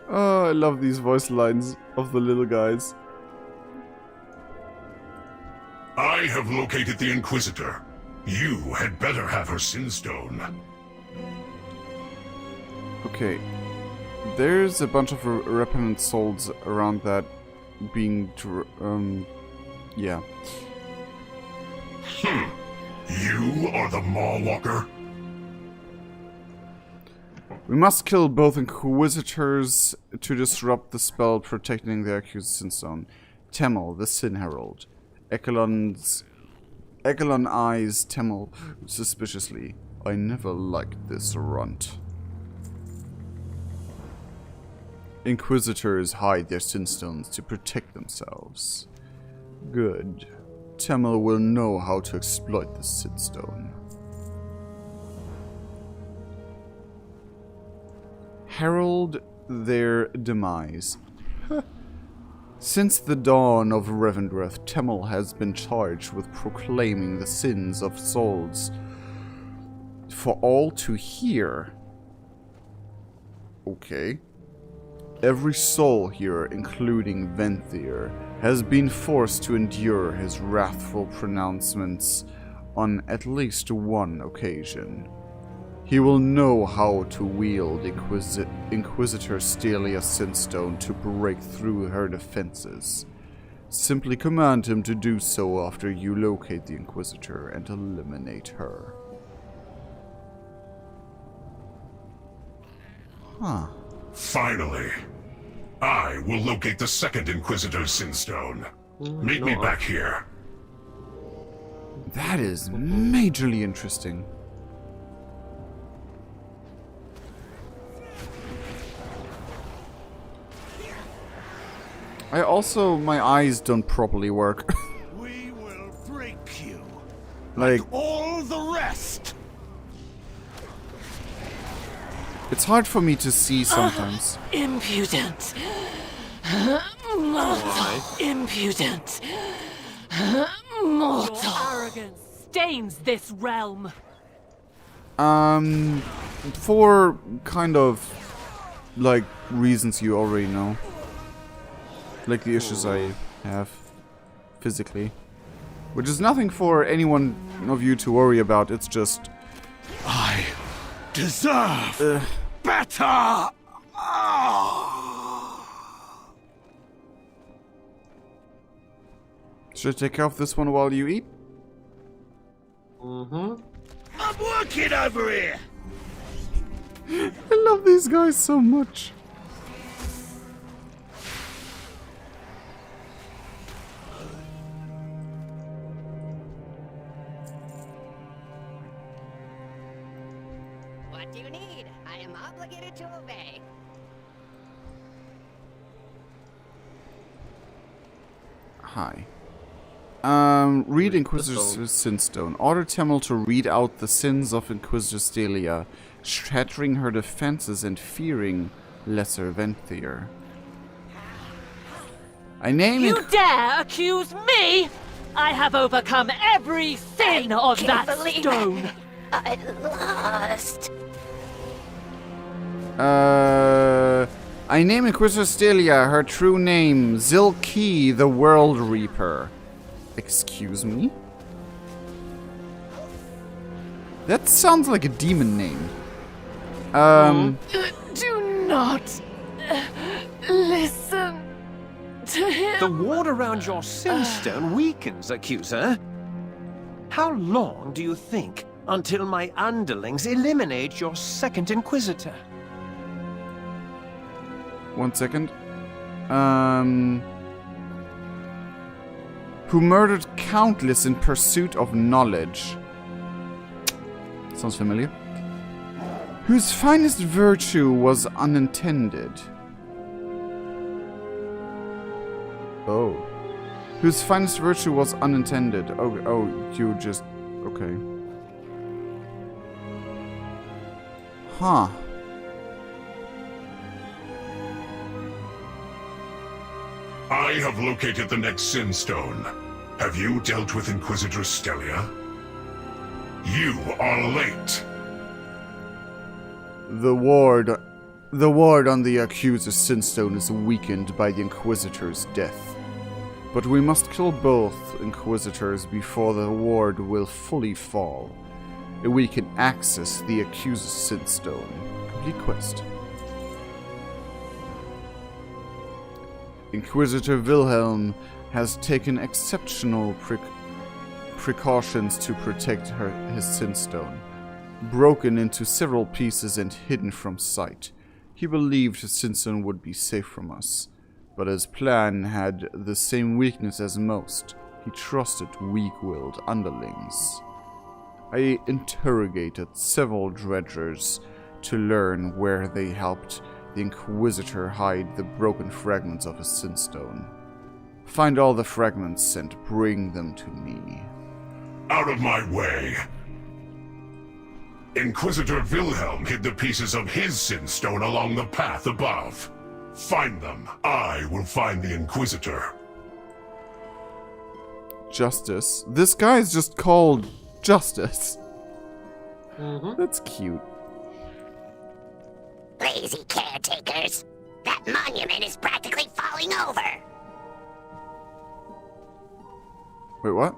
Oh, I love these voice lines of the little guys. I have located the Inquisitor. You had better have her Sin Stone. Okay. There's a bunch of repentant souls around that being... yeah. You are the Mawwalker? We must kill both Inquisitors to disrupt the spell protecting the accused Sin Stone. Temel, the Sin Herald. Ekelon eyes Temel suspiciously. I never liked this runt. Inquisitors hide their Sin Stones to protect themselves. Good. Temel will know how to exploit the Sin Stone. Herald their demise. Since the dawn of Revendreth, Temel has been charged with proclaiming the sins of souls for all to hear. Okay. Every soul here, including Venthyr, has been forced to endure his wrathful pronouncements on at least one occasion. He will know how to wield Inquisitor Stelia's Sinstone to break through her defenses. Simply command him to do so after you locate the Inquisitor and eliminate her. Huh. Finally. I will locate the second Inquisitor's Sinstone. Meet me back here. That is majorly interesting. I also, my eyes don't properly work. We will break you. Like all the rest. It's hard for me to see sometimes. Impudent. Mortal. Impudent. Mortal. Your arrogance stains this realm. For kind of like reasons you already know. Like the issues I have physically. Which is nothing for anyone of you to worry about, it's just... I deserve better! Should I take off this one while you eat? I'm working over here! I love these guys so much. What do you need? I am obligated to obey. Hi. Read Inquisitor's Sinstone. Order Temel to read out the sins of Inquisitor Stelia, shattering her defenses and fearing Lesser Venthyr. I name You dare accuse me? I have overcome every sin of that stone. I lost. I name Inquisitor Stelia her true name, Zilki the World Reaper. Excuse me? That sounds like a demon name. Do not listen to him. The ward around your Sinstone weakens, Accuser. How long do you think until my underlings eliminate your second Inquisitor? 1 second. Who murdered countless in pursuit of knowledge. Sounds familiar. Whose finest virtue was unintended. Oh. Whose finest virtue was unintended. Oh, you just... Okay. Huh. I have located the next Sin Stone. Have you dealt with Inquisitor Stelia? You are late. The ward on the Accuser's Sinstone is weakened by the Inquisitor's death. But we must kill both Inquisitors before the ward will fully fall. We can access the Accuser's Sinstone. Complete quest. Inquisitor Wilhelm has taken exceptional precautions to protect his Sinstone. Broken into several pieces and hidden from sight. He believed his Sinstone would be safe from us, but his plan had the same weakness as most. He trusted weak-willed underlings. I interrogated several dredgers to learn where they helped the Inquisitor hide the broken fragments of his Sinstone. Find all the fragments and bring them to me. Out of my way. Inquisitor Wilhelm hid the pieces of his Sinstone along the path above. Find them. I will find the Inquisitor. Justice? This guy is just called Justice. That's cute. Lazy caretakers. That monument is practically falling over. Wait, what?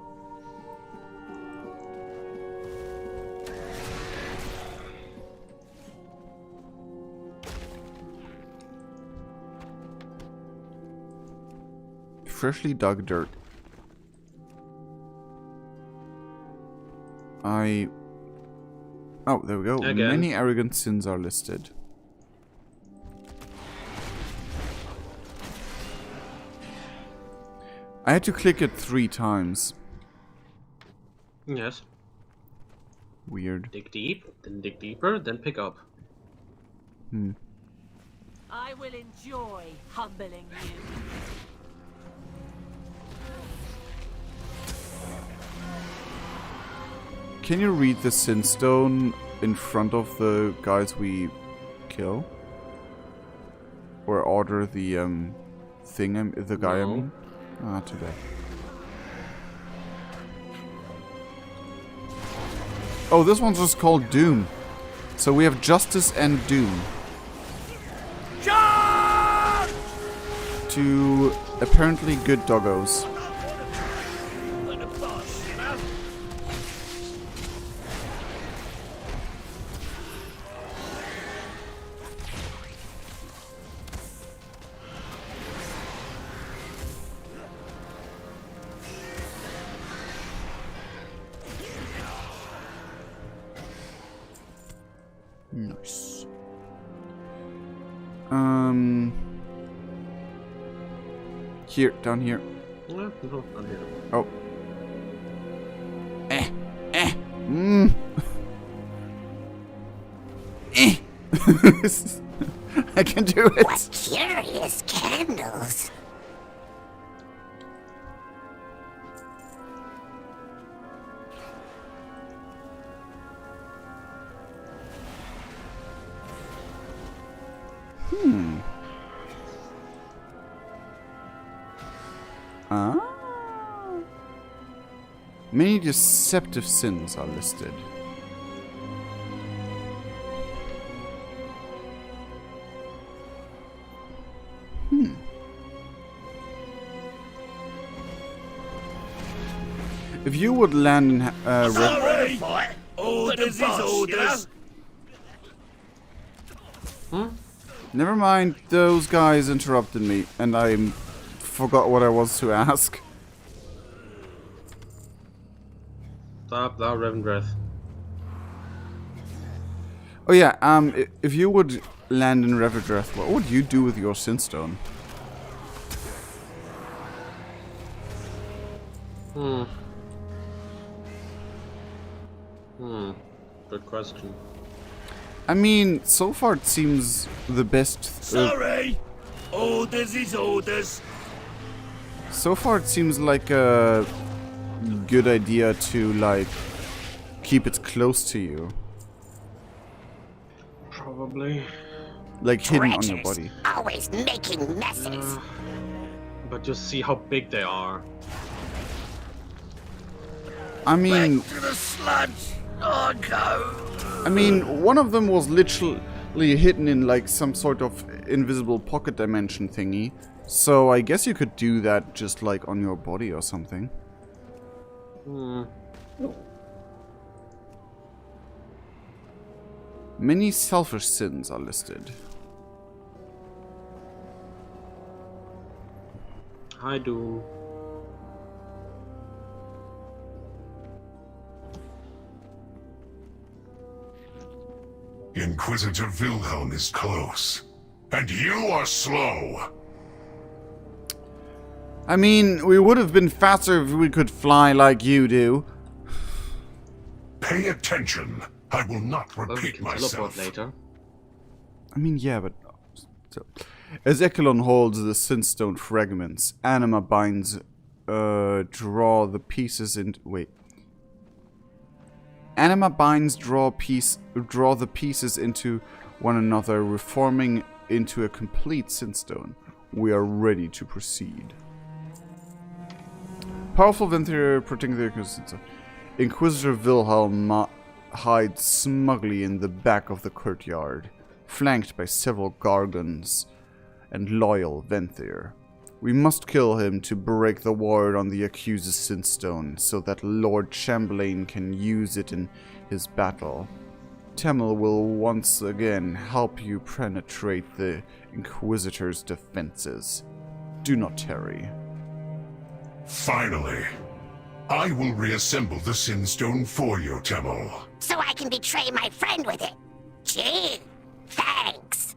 Freshly dug dirt. Oh, there we go. Again. Many arrogant sins are listed. I had to click it 3 times. Yes. Weird. Dig deep, then dig deeper, then pick up. I will enjoy humbling you. Can you read the Sinstone in front of the guys we kill? Or order the thing, the guy I mean? Ah, too bad. Oh, this one's just called Doom. So we have Justice and Doom. Two apparently good doggos. Nice. Here, down here. No, down here. Oh. I can do it. What curious candles. Many deceptive sins are listed. If you would land in Orders is orders. Never mind, those guys interrupted me, and I forgot what I was to ask. Stop, Revendreth. Oh yeah, if you would land in Revendreth, what would you do with your Sinstone? Good question. I mean, so far it seems the best. Sorry. Orders is orders. So far it seems like a good idea to, like, keep it close to you. Probably. Like, hidden on your body. Always making messes. But just see how big they are. I mean... Back to the sludge. I go. I mean, one of them was literally hidden in, like, some sort of invisible pocket dimension thingy. So I guess you could do that just, like, on your body or something. Many selfish sins are listed. Hi, Doom. Inquisitor Wilhelm is close. And you are slow. I mean, we would have been faster if we could fly like you do. Pay attention. I will not repeat myself. Later. I mean, yeah, but... So. As Ekelon holds the Sinstone fragments, Anima binds... draw the pieces into... Wait. Anima binds draw the pieces into one another, reforming into a complete Sinstone. We are ready to proceed. Powerful Venthyr protecting the Inquisitor. Inquisitor Wilhelm hides smugly in the back of the courtyard, flanked by several Gargons and loyal Venthyr. We must kill him to break the ward on the accuser's Sinstone, so that Lord Chamberlain can use it in his battle. Temel will once again help you penetrate the Inquisitor's defenses. Do not tarry. Finally, I will reassemble the Sinstone for you, Temel. So I can betray my friend with it. Gee, thanks.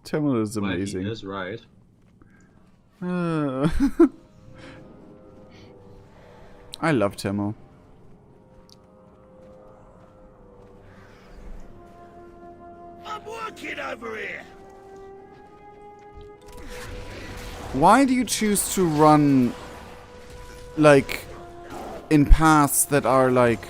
Temel is amazing. He is right. I love Temel. I'm working over here. Why do you choose to run, like, in paths that are, like...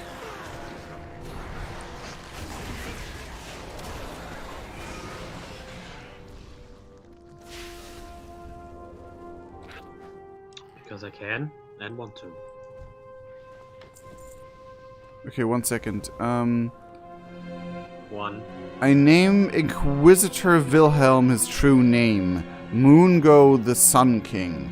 Because I can and want to. Okay, 1 second. One. I name Inquisitor Wilhelm his true name, Moongo the Sun King,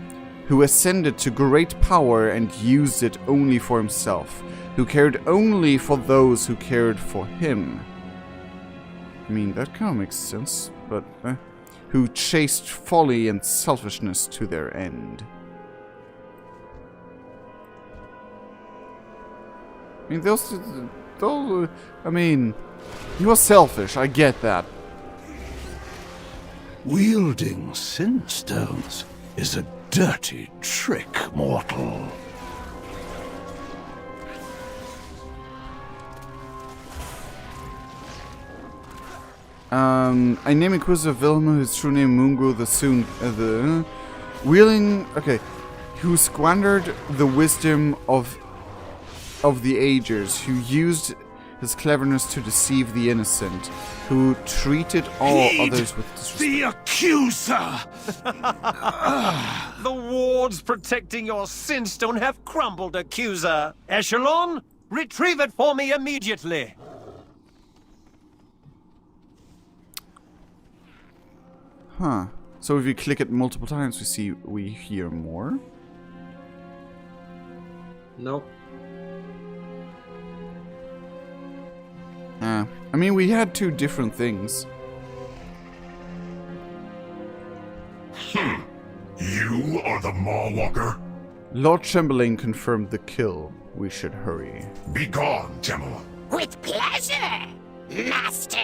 who ascended to great power and used it only for himself, who cared only for those who cared for him. I mean, that kind of makes sense, but... who chased folly and selfishness to their end. I mean, those, I mean, he was selfish, I get that. Wielding Sinstones is a dirty trick, mortal. I name Inquisitor Wilhelm, his true name Mungo wielding, okay, who squandered the wisdom of the Agers, who used his cleverness to deceive the innocent, who treated all others with disrespect. The accuser! The wards protecting your Sinstone have crumbled, accuser. Echelon, retrieve it for me immediately. Huh. So if you click it multiple times, we hear more? Nope. I mean, we had two different things. You are the Mawwalker? Lord Chamberlain confirmed the kill. We should hurry. Be gone, Temple. With pleasure, Master.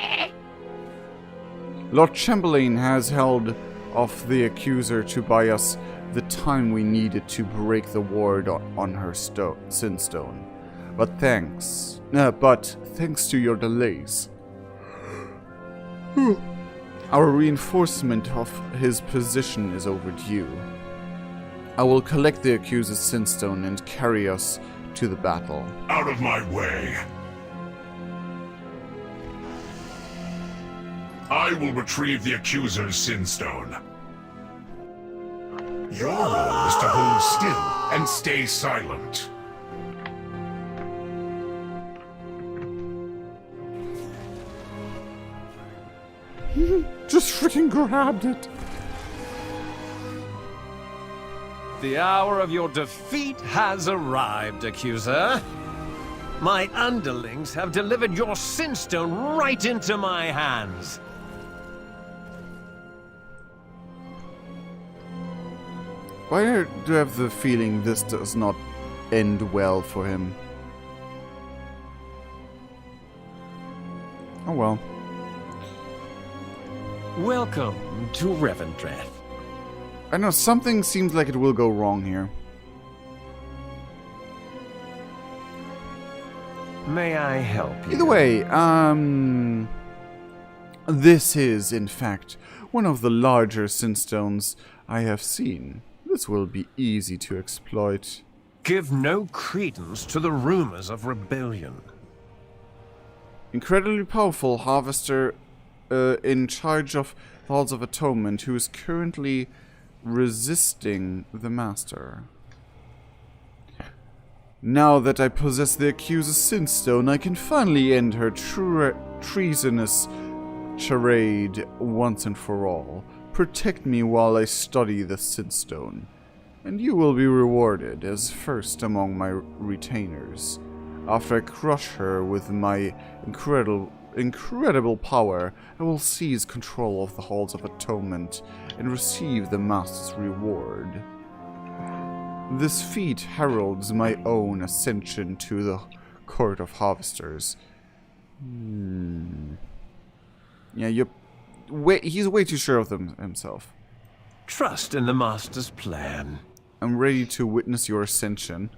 Lord Chamberlain has held off the accuser to buy us the time we needed to break the ward on her Sinstone. But thanks to your delays, our reinforcement of his position is overdue. I will collect the accuser's Sinstone and carry us to the battle. Out of my way. I will retrieve the accuser's Sinstone. Your role is to hold still and stay silent. Just freaking grabbed it. The hour of your defeat has arrived, accuser. My underlings have delivered your Sinstone right into my hands. Why do I have the feeling this does not end well for him? Oh well. Welcome to Revendreth. I know, something seems like it will go wrong here. May I help you? Either way, this is, in fact, one of the larger Sinstones I have seen. This will be easy to exploit. Give no credence to the rumors of rebellion. Incredibly powerful harvester in charge of the Halls of Atonement, who is currently resisting the Master. Now that I possess the accuser's Sinstone, I can finally end her treasonous charade once and for all. Protect me while I study the Sinstone, and you will be rewarded as first among my retainers. After I crush her with my incredible power, I will seize control of the Halls of Atonement and receive the Master's reward. This feat heralds my own ascension to the Court of Harvesters. Yeah, he's way too sure of himself. Trust in the Master's plan. I'm ready to witness your ascension.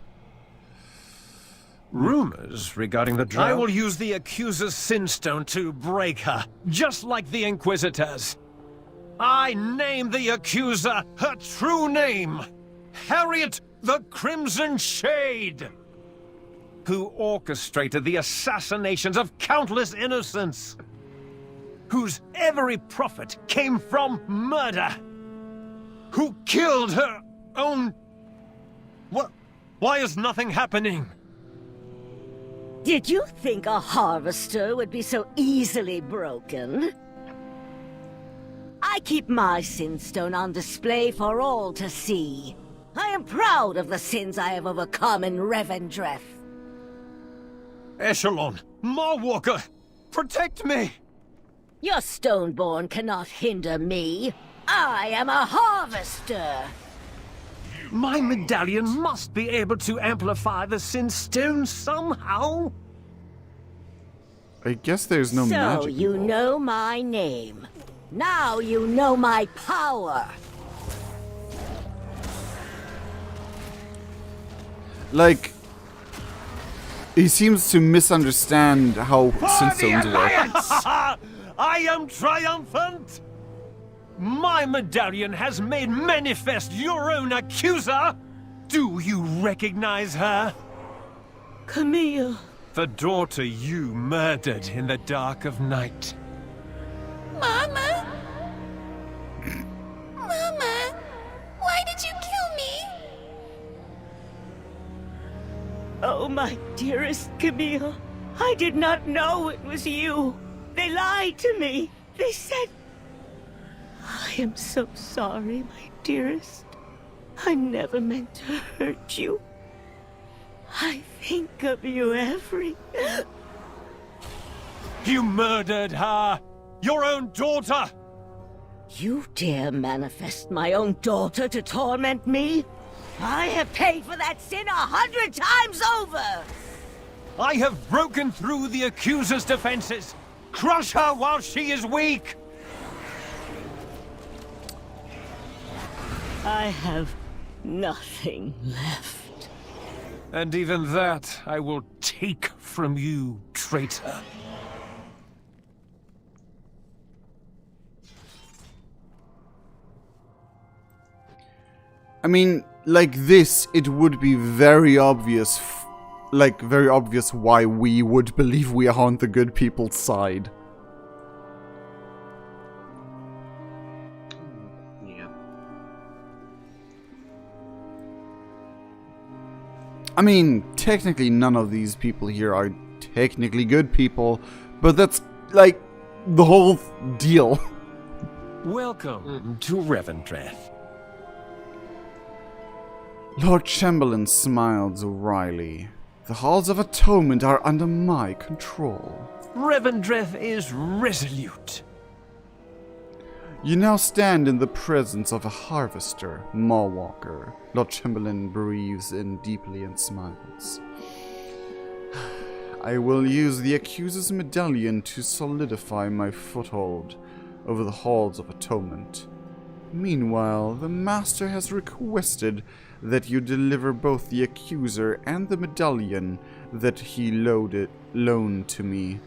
Rumors regarding the Drow? I will use the accuser's Sinstone to break her, just like the Inquisitors. I name the accuser her true name, Harriet the Crimson Shade, who orchestrated the assassinations of countless innocents, whose every profit came from murder, who killed her own... What? Why is nothing happening? Did you think a harvester would be so easily broken? I keep my Sinstone on display for all to see. I am proud of the sins I have overcome in Revendreth. Echelon, Mawwalker, protect me! Your Stoneborn cannot hinder me. I am a harvester! My medallion must be able to amplify the Sinstone somehow. I guess there's no magic. So you know my name. Now you know my power. Like, he seems to misunderstand how Sinstones work. I am triumphant! My medallion has made manifest your own accuser! Do you recognize her? Camille. The daughter you murdered in the dark of night. Mama? Mama, why did you kill me? Oh, my dearest Camille, I did not know it was you. They lied to me. They said... I am so sorry, my dearest. I never meant to hurt you. I think of you every... You murdered her! Your own daughter! You dare manifest my own daughter to torment me? I have paid for that sin 100 times over! I have broken through the accuser's defenses. Crush her while she is weak! I have nothing left. And even that I will take from you, traitor. I mean, like this, it would be very obvious, very obvious why we would believe we are on the good people's side. Yeah. I mean, technically none of these people here are technically good people, but that's, like, the whole deal. Welcome to Revendreth. Lord Chamberlain smiled wryly. The Halls of Atonement are under my control. Revendreth is resolute. You now stand in the presence of a harvester, Mawwalker. Lord Chamberlain breathes in deeply and smiles. I will use the Accuser's Medallion to solidify my foothold over the Halls of Atonement. Meanwhile, the Master has requested that you deliver both the Accuser and the Medallion that he loaned to me.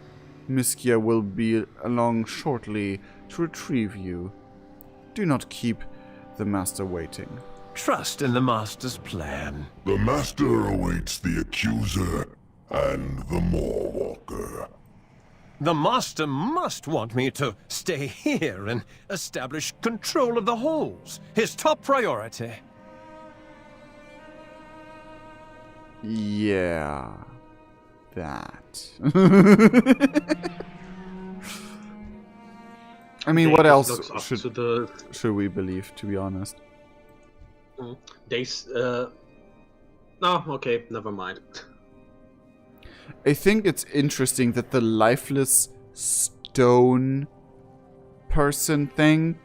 Miskia will be along shortly to retrieve you. Do not keep the Master waiting. Trust in the Master's plan. The Master awaits the Accuser and the Mawwalker. The Master must want me to stay here and establish control of the halls. His top priority. Yeah. That. I mean, what else should we believe, to be honest? No, okay, never mind. I think it's interesting that the lifeless stone person thing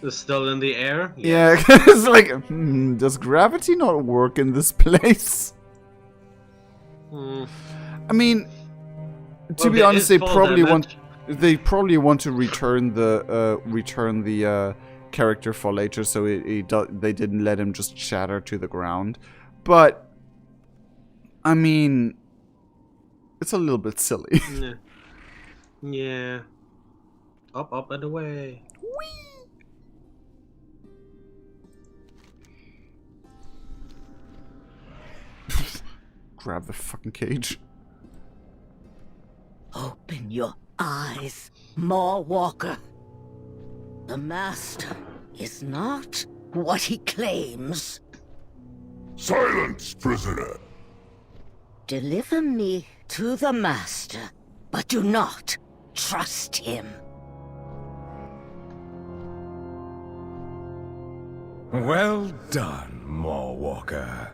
is still in the air? Yeah, it's like, does gravity not work in this place? I mean, to be honest, they probably want to return the character for later, so they didn't let him just shatter to the ground. But I mean, it's a little bit silly. Yeah. Up and away. Grab the fucking cage. Open your eyes, Mawwalker. The Master is not what he claims. Silence, prisoner! Deliver me to the Master, but do not trust him. Well done, Mawwalker.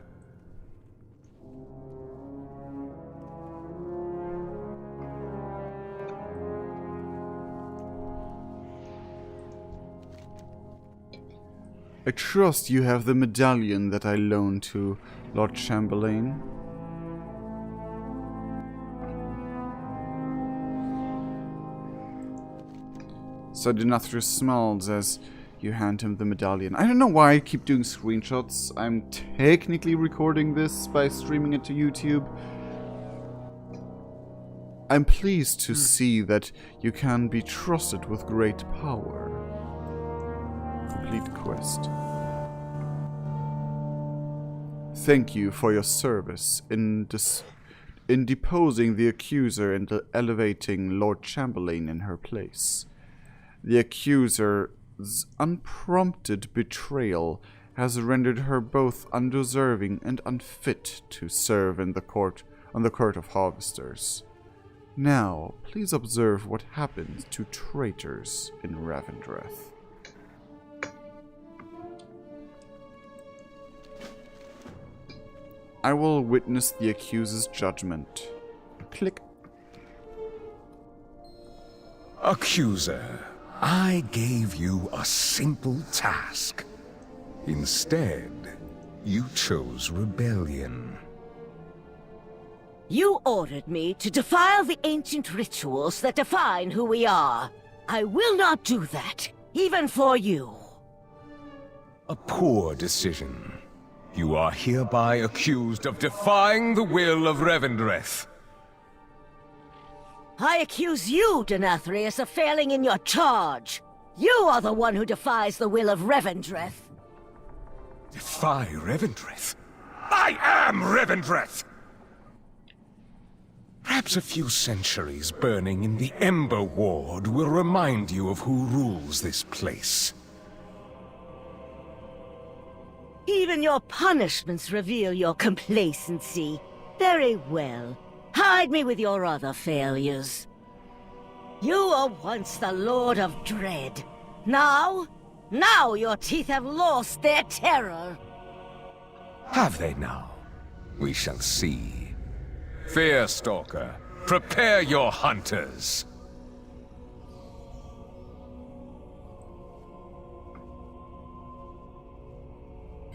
I trust you have the medallion that I loaned to Lord Chamberlain. Sadinathra smiles as you hand him the medallion. I don't know why I keep doing screenshots. I'm technically recording this by streaming it to YouTube. I'm pleased to see that you can be trusted with great power. Complete quest. Thank you for your service in in deposing the accuser and elevating Lord Chamberlain in her place. The accuser's unprompted betrayal has rendered her both undeserving and unfit to serve in the court on the court of harvesters. Now, please observe what happens to traitors in Revendreth. I will witness the accuser's judgment. Click. Accuser, I gave you a simple task. Instead, you chose rebellion. You ordered me to defile the ancient rituals that define who we are. I will not do that, even for you. A poor decision. You are hereby accused of defying the will of Revendreth. I accuse you, Denathrius, of failing in your charge. You are the one who defies the will of Revendreth. Defy Revendreth? I am Revendreth! Perhaps a few centuries burning in the Ember Ward will remind you of who rules this place. Even your punishments reveal your complacency. Very well. Hide me with your other failures. You were once the Lord of Dread. Now your teeth have lost their terror. Have they now? We shall see. Fearstalker, prepare your hunters.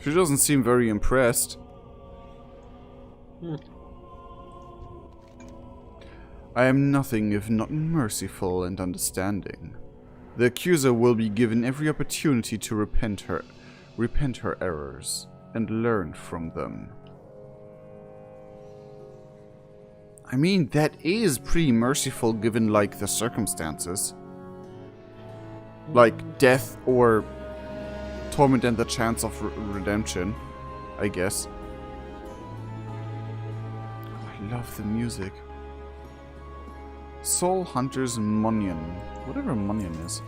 She doesn't seem very impressed. I am nothing if not merciful and understanding. The accuser will be given every opportunity to repent her errors and learn from them. I mean, that is pretty merciful given, like, the circumstances. Like, death or torment and the chance of redemption, I guess. Oh, I love the music. Soul Hunter's Munion. Whatever Munion is.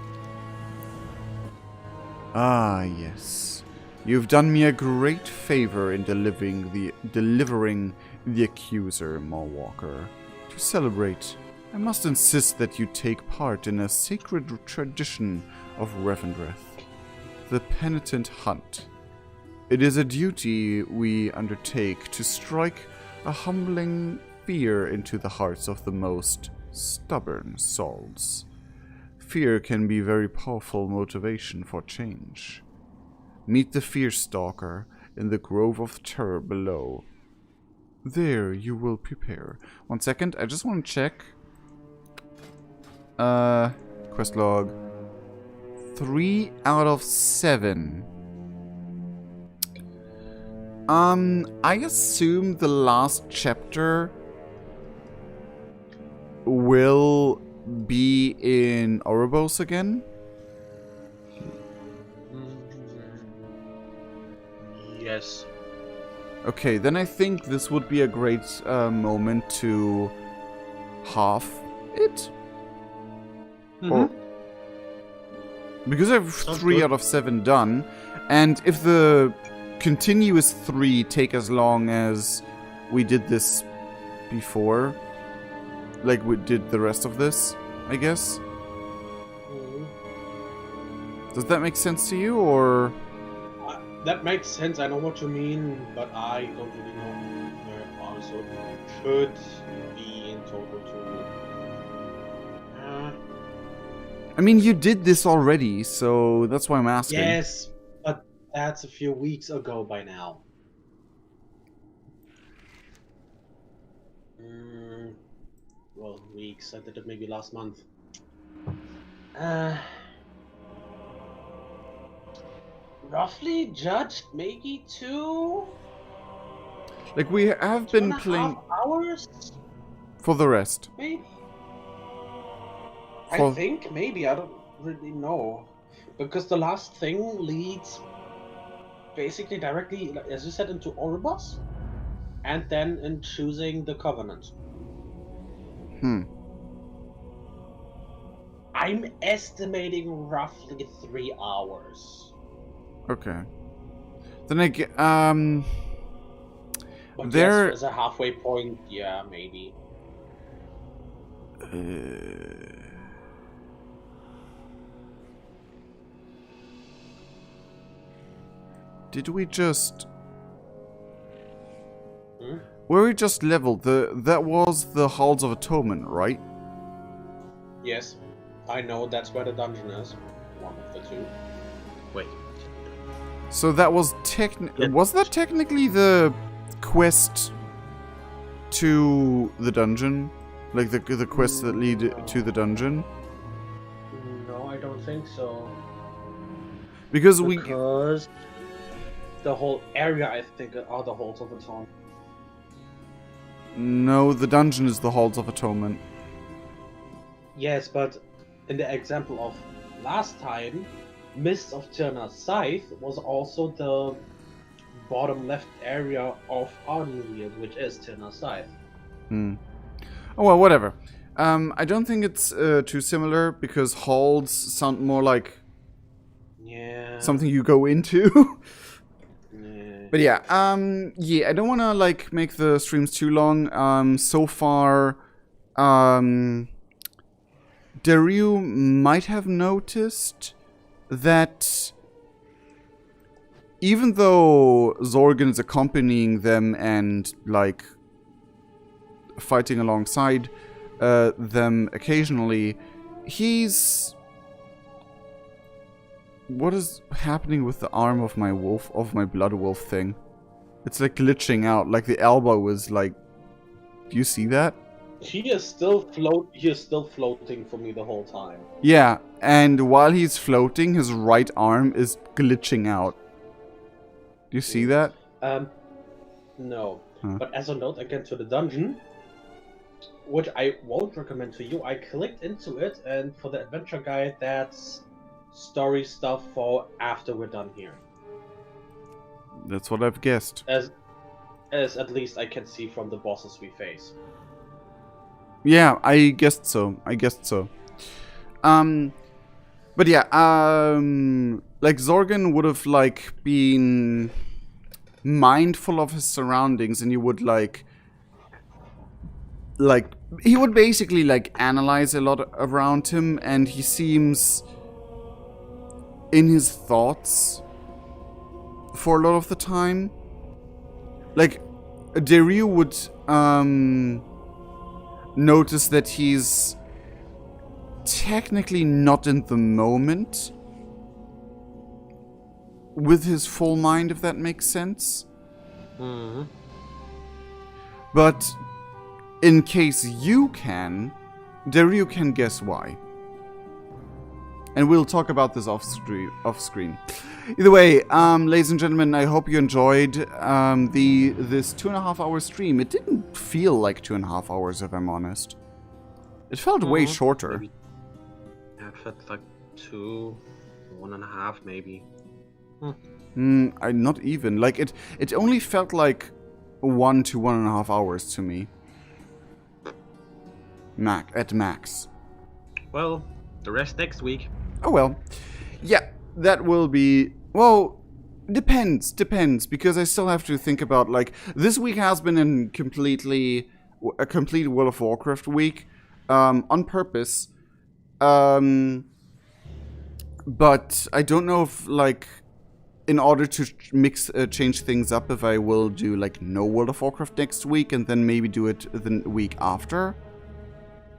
Ah, yes. You've done me a great favor in delivering the accuser, Mawwalker. To celebrate, I must insist that you take part in a sacred tradition of Revendreth, the Penitent Hunt. It is a duty we undertake to strike a humbling fear into the hearts of the most stubborn souls. Fear can be very powerful motivation for change. Meet the Fearstalker in the Grove of Terror below. There you will prepare. 1 second, I just want to check. Quest log. 3 out of 7. I assume the last chapter will be in Oribos again? Yes. Okay, then I think this would be a great moment to half it. Or, because I have 3 out of 7 done, and if the continuous 3 take as long as we did this before, like we did the rest of this, I guess. Does that make sense to you, or? That makes sense, I know what you mean, but I don't really know very far, so it could be in total 2. I mean, you did this already, so that's why I'm asking. Yes, but that's a few weeks ago by now. Well, weeks, I did it maybe last month. Roughly judged, maybe 2. Like, we have been playing 2.5 hours for the rest. Maybe. I think maybe, I don't really know, because the last thing leads basically directly, as you said, into Oribos. and then in choosing the Covenant. I'm estimating roughly 3 hours. Okay. Then But there yes, as a halfway point, yeah, maybe. Did we just... Where we just leveled, that was the Halls of Atonement, right? Yes, I know that's where the dungeon is. One of the two. Wait. So that was was that technically the quest to the dungeon? Like the quests that lead to the dungeon? No, I don't think so. Because the whole area, I think, are the Halls of Atonement. No, the dungeon is the Halls of Atonement. Yes, but in the example of last time, Mist of Tirna's Scythe was also the bottom left area of Arneliad, which is Tirna's Scythe. Oh well, whatever. I don't think it's too similar because halls sound more like something you go into. But yeah, I don't want to like make the streams too long. So far, dayriu might have noticed that even though Zorgan is accompanying them and like fighting alongside them occasionally, he's... What is happening with the arm of my wolf, of my blood wolf thing? It's like glitching out, like the elbow is like... Do you see that? He is still floating for me the whole time. Yeah, and while he's floating, his right arm is glitching out. Do you see that? No. But as a note again to the dungeon, which I won't recommend to you, I clicked into it, and for the adventure guide, that's story stuff for after we're done here. That's what I've guessed. As at least I can see from the bosses we face. Yeah, I guessed so. But yeah, like Zorgan would have like been mindful of his surroundings, and he would like he would basically like analyze a lot around him, and he seems in his thoughts for a lot of the time. Like dayriu would notice that he's technically not in the moment with his full mind, if that makes sense. But in case you can, dayriu can guess why. And we'll talk about this off screen. Either way, ladies and gentlemen, I hope you enjoyed this 2.5 hour stream. It didn't feel like 2.5 hours, if I'm honest. It felt way shorter. Maybe. Yeah, it felt like 1.5 maybe. Not even. Like it only felt like 1 to 1.5 hours to me. At max. Well, the rest next week. Oh well. Yeah, that will be... Well, depends, because I still have to think about, like... This week has been a complete World of Warcraft week, on purpose. But I don't know if, like, in order to change things up, if I will do, like, no World of Warcraft next week, and then maybe do it the week after.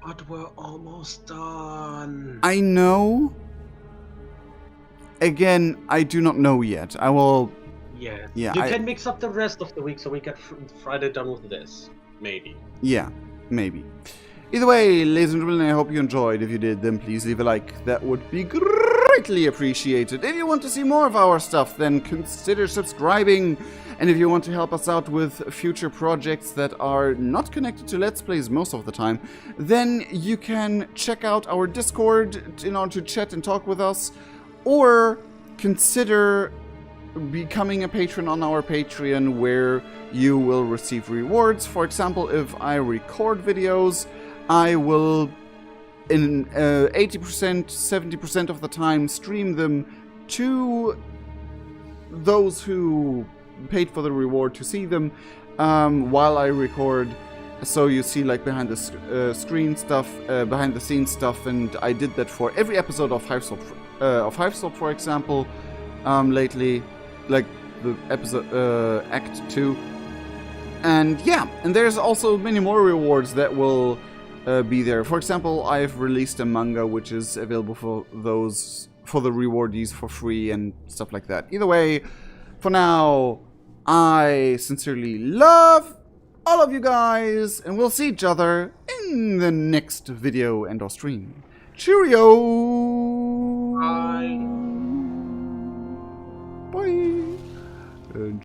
But we're almost done. I know. Again, I do not know yet. I will... Yeah. Yeah. You can mix up the rest of the week so we get Friday done with this. Maybe. Yeah, maybe. Either way, ladies and gentlemen, I hope you enjoyed. If you did, then please leave a like. That would be greatly appreciated. If you want to see more of our stuff, then consider subscribing. And if you want to help us out with future projects that are not connected to Let's Plays most of the time, then you can check out our Discord in order to chat and talk with us, or consider becoming a patron on our Patreon, where you will receive rewards. For example, if I record videos, I will in 80%, 70% of the time stream them to those who paid for the reward to see them while I record. So you see like behind the screen stuff, behind the scenes stuff, and I did that for every episode of Hiveswap, for example, lately, like the episode Act 2. And yeah, and there's also many more rewards that will be there. For example, I've released a manga which is available for the rewardees for free and stuff like that. Either way, for now, I sincerely love all of you guys, and we'll see each other in the next video and or stream. Cheerio! Bye. Bye!